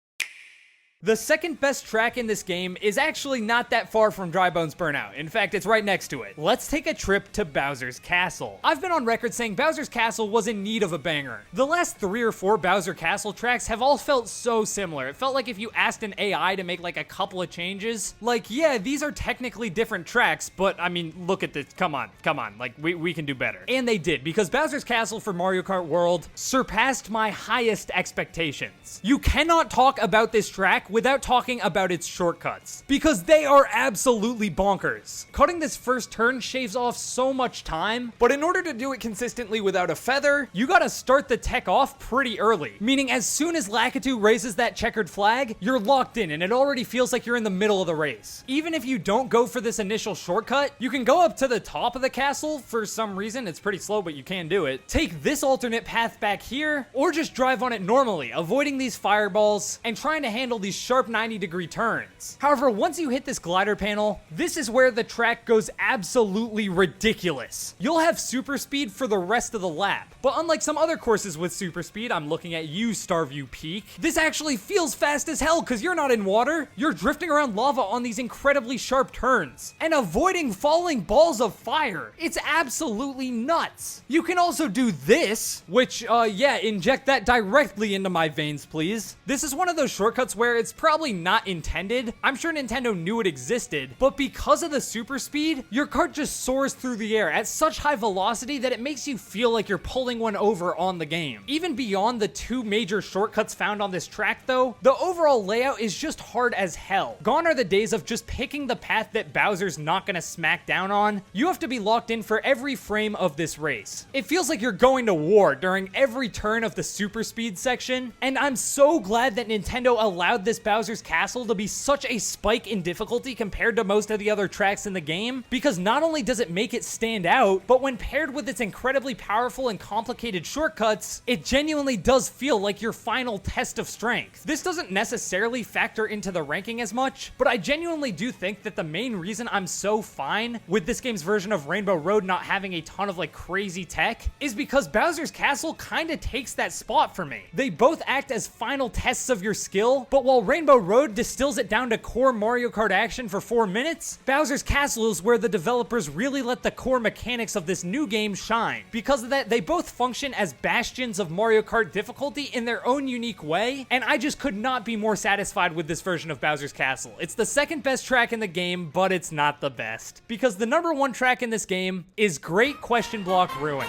The second best track in this game is actually not that far from Dry Bones Burnout. In fact, it's right next to it. Let's take a trip to Bowser's Castle. I've been on record saying Bowser's Castle was in need of a banger. The last 3 or 4 Bowser Castle tracks have all felt so similar. It felt like if you asked an AI to make like a couple of changes, like, yeah, these are technically different tracks, but I mean, look at this, come on, like we can do better. And they did, because Bowser's Castle for Mario Kart World surpassed my highest expectations. You cannot talk about this track without talking about its shortcuts, because they are absolutely bonkers. Cutting this first turn shaves off so much time, but in order to do it consistently without a feather, you gotta start the tech off pretty early, meaning as soon as Lakitu raises that checkered flag, you're locked in and it already feels like you're in the middle of the race. Even if you don't go for this initial shortcut, you can go up to the top of the castle. For some reason, it's pretty slow, but you can do it. Take this alternate path back here, or just drive on it normally, avoiding these fireballs and trying to handle these sharp 90-degree turns. However, once you hit this glider panel, this is where the track goes absolutely ridiculous. You'll have super speed for the rest of the lap, but unlike some other courses with super speed, I'm looking at you, Starview Peak, this actually feels fast as hell because you're not in water. You're drifting around lava on these incredibly sharp turns and avoiding falling balls of fire. It's absolutely nuts. You can also do this, which, yeah, inject that directly into my veins, please. This is one of those shortcuts where it's probably not intended. I'm sure Nintendo knew it existed, but because of the super speed, your kart just soars through the air at such high velocity that it makes you feel like you're pulling one over on the game. Even beyond the 2 major shortcuts found on this track though, the overall layout is just hard as hell. Gone are the days of just picking the path that Bowser's not gonna smack down on. You have to be locked in for every frame of this race. It feels like you're going to war during every turn of the super speed section, and I'm so glad that Nintendo allowed this Bowser's Castle to be such a spike in difficulty compared to most of the other tracks in the game, because not only does it make it stand out, but when paired with its incredibly powerful and complicated shortcuts, it genuinely does feel like your final test of strength. This doesn't necessarily factor into the ranking as much, but I genuinely do think that the main reason I'm so fine with this game's version of Rainbow Road not having a ton of like crazy tech is because Bowser's Castle kind of takes that spot for me. They both act as final tests of your skill, but while Rainbow Road distills it down to core Mario Kart action for 4 minutes, Bowser's Castle is where the developers really let the core mechanics of this new game shine. Because of that, they both function as bastions of Mario Kart difficulty in their own unique way, and I just could not be more satisfied with this version of Bowser's Castle. It's the second best track in the game, but it's not the best, because the number 1 track in this game is Great Question Block Ruins.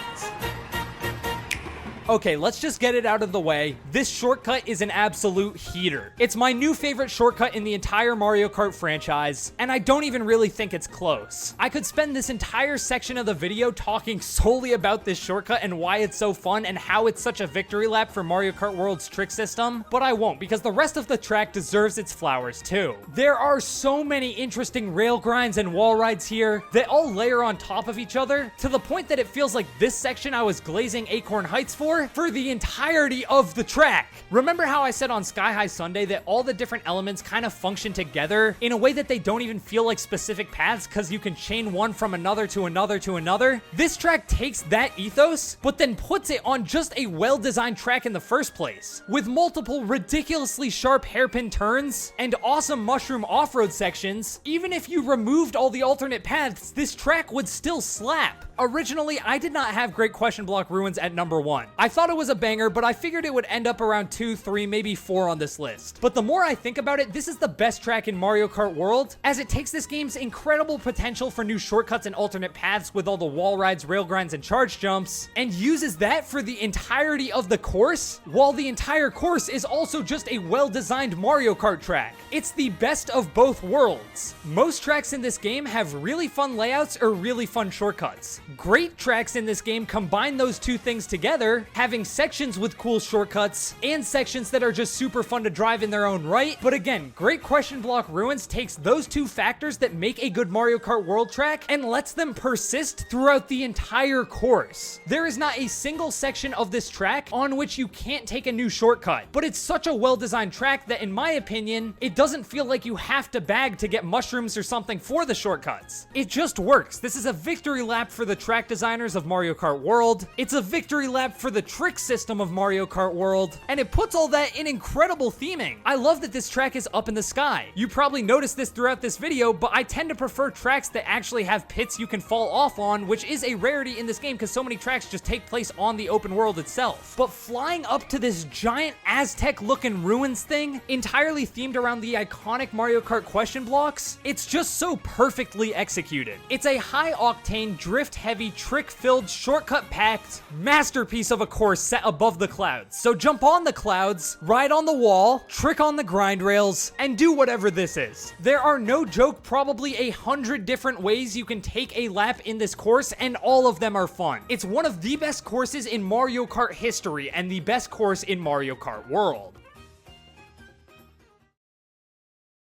Okay, let's just get it out of the way. This shortcut is an absolute heater. It's my new favorite shortcut in the entire Mario Kart franchise, and I don't even really think it's close. I could spend this entire section of the video talking solely about this shortcut and why it's so fun and how it's such a victory lap for Mario Kart World's trick system, but I won't, because the rest of the track deserves its flowers too. There are so many interesting rail grinds and wall rides here that all layer on top of each other to the point that it feels like this section I was glazing Acorn Heights for the entirety of the track. Remember how I said on Sky High Sunday that all the different elements kind of function together in a way that they don't even feel like specific paths because you can chain one from another to another to another? This track takes that ethos, but then puts it on just a well-designed track in the first place, with multiple ridiculously sharp hairpin turns and awesome mushroom off-road sections. Even if you removed all the alternate paths, this track would still slap. Originally, I did not have Great Question Block Ruins at number 1. I thought it was a banger, but I figured it would end up around 2, 3, maybe 4 on this list. But the more I think about it, this is the best track in Mario Kart World, as it takes this game's incredible potential for new shortcuts and alternate paths with all the wall rides, rail grinds, and charge jumps, and uses that for the entirety of the course, while the entire course is also just a well-designed Mario Kart track. It's the best of both worlds. Most tracks in this game have really fun layouts or really fun shortcuts. Great tracks in this game combine those two things together, having sections with cool shortcuts and sections that are just super fun to drive in their own right. But again, Great Question Block Ruins takes those two factors that make a good Mario Kart World track and lets them persist throughout the entire course. There is not a single section of this track on which you can't take a new shortcut, but it's such a well-designed track that, in my opinion, it doesn't feel like you have to bag to get mushrooms or something for the shortcuts. It just works. This is a victory lap for the track designers of Mario Kart World. It's a victory lap for the the trick system of Mario Kart World, and it puts all that in incredible theming. I love that this track is up in the sky. You probably noticed this throughout this video, but I tend to prefer tracks that actually have pits you can fall off on, which is a rarity in this game because so many tracks just take place on the open world itself. But flying up to this giant Aztec-looking ruins thing, entirely themed around the iconic Mario Kart question blocks, it's just so perfectly executed. It's a high-octane, drift-heavy, trick-filled, shortcut-packed masterpiece of a course set above the clouds. So jump on the clouds, ride on the wall, trick on the grind rails, and do whatever this is. There are, no joke, probably 100 different ways you can take a lap in this course, and all of them are fun. It's one of the best courses in Mario Kart history and the best course in Mario Kart World.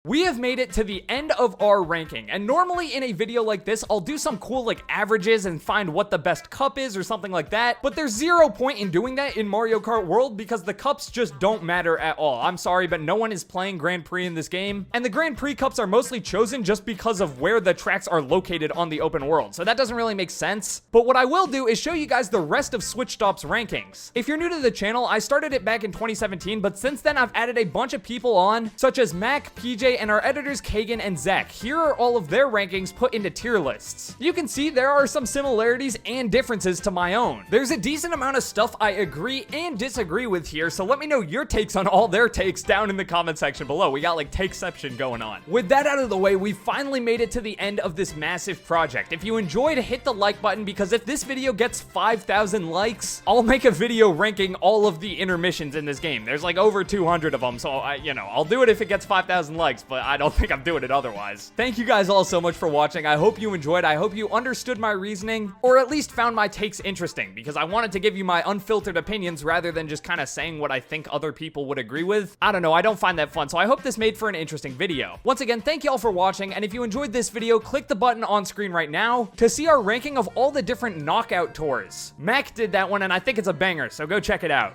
We have made it to the end of our ranking, and normally in a video like this, I'll do some cool like averages and find what the best cup is or something like that, but there's zero point in doing that in Mario Kart World because the cups just don't matter at all. I'm sorry, but no one is playing Grand Prix in this game, and the Grand Prix cups are mostly chosen just because of where the tracks are located on the open world, so that doesn't really make sense. But what I will do is show you guys the rest of Switch Stop's rankings. If you're new to the channel, I started it back in 2017, but since then I've added a bunch of people on, such as Mac, PJ, and our editors Kagan and Zach. Here are all of their rankings put into tier lists. You can see there are some similarities and differences to my own. There's a decent amount of stuff I agree and disagree with here, so let me know your takes on all their takes down in the comment section below. We got like takeception going on. With that out of the way, we finally made it to the end of this massive project. If you enjoyed, hit the like button because if this video gets 5,000 likes, I'll make a video ranking all of the intermissions in this game. There's like over 200 of them, so I'll do it if it gets 5,000 likes, but I don't think I'm doing it otherwise. Thank you guys all so much for watching. I hope you enjoyed. I hope you understood my reasoning, or at least found my takes interesting, because I wanted to give you my unfiltered opinions rather than just kind of saying what I think other people would agree with. I don't know, I don't find that fun, so I hope this made for an interesting video. Once again, thank you all for watching, and if you enjoyed this video, click the button on screen right now to see our ranking of all the different knockout tours. Mac did that one, and I think it's a banger, so go check it out.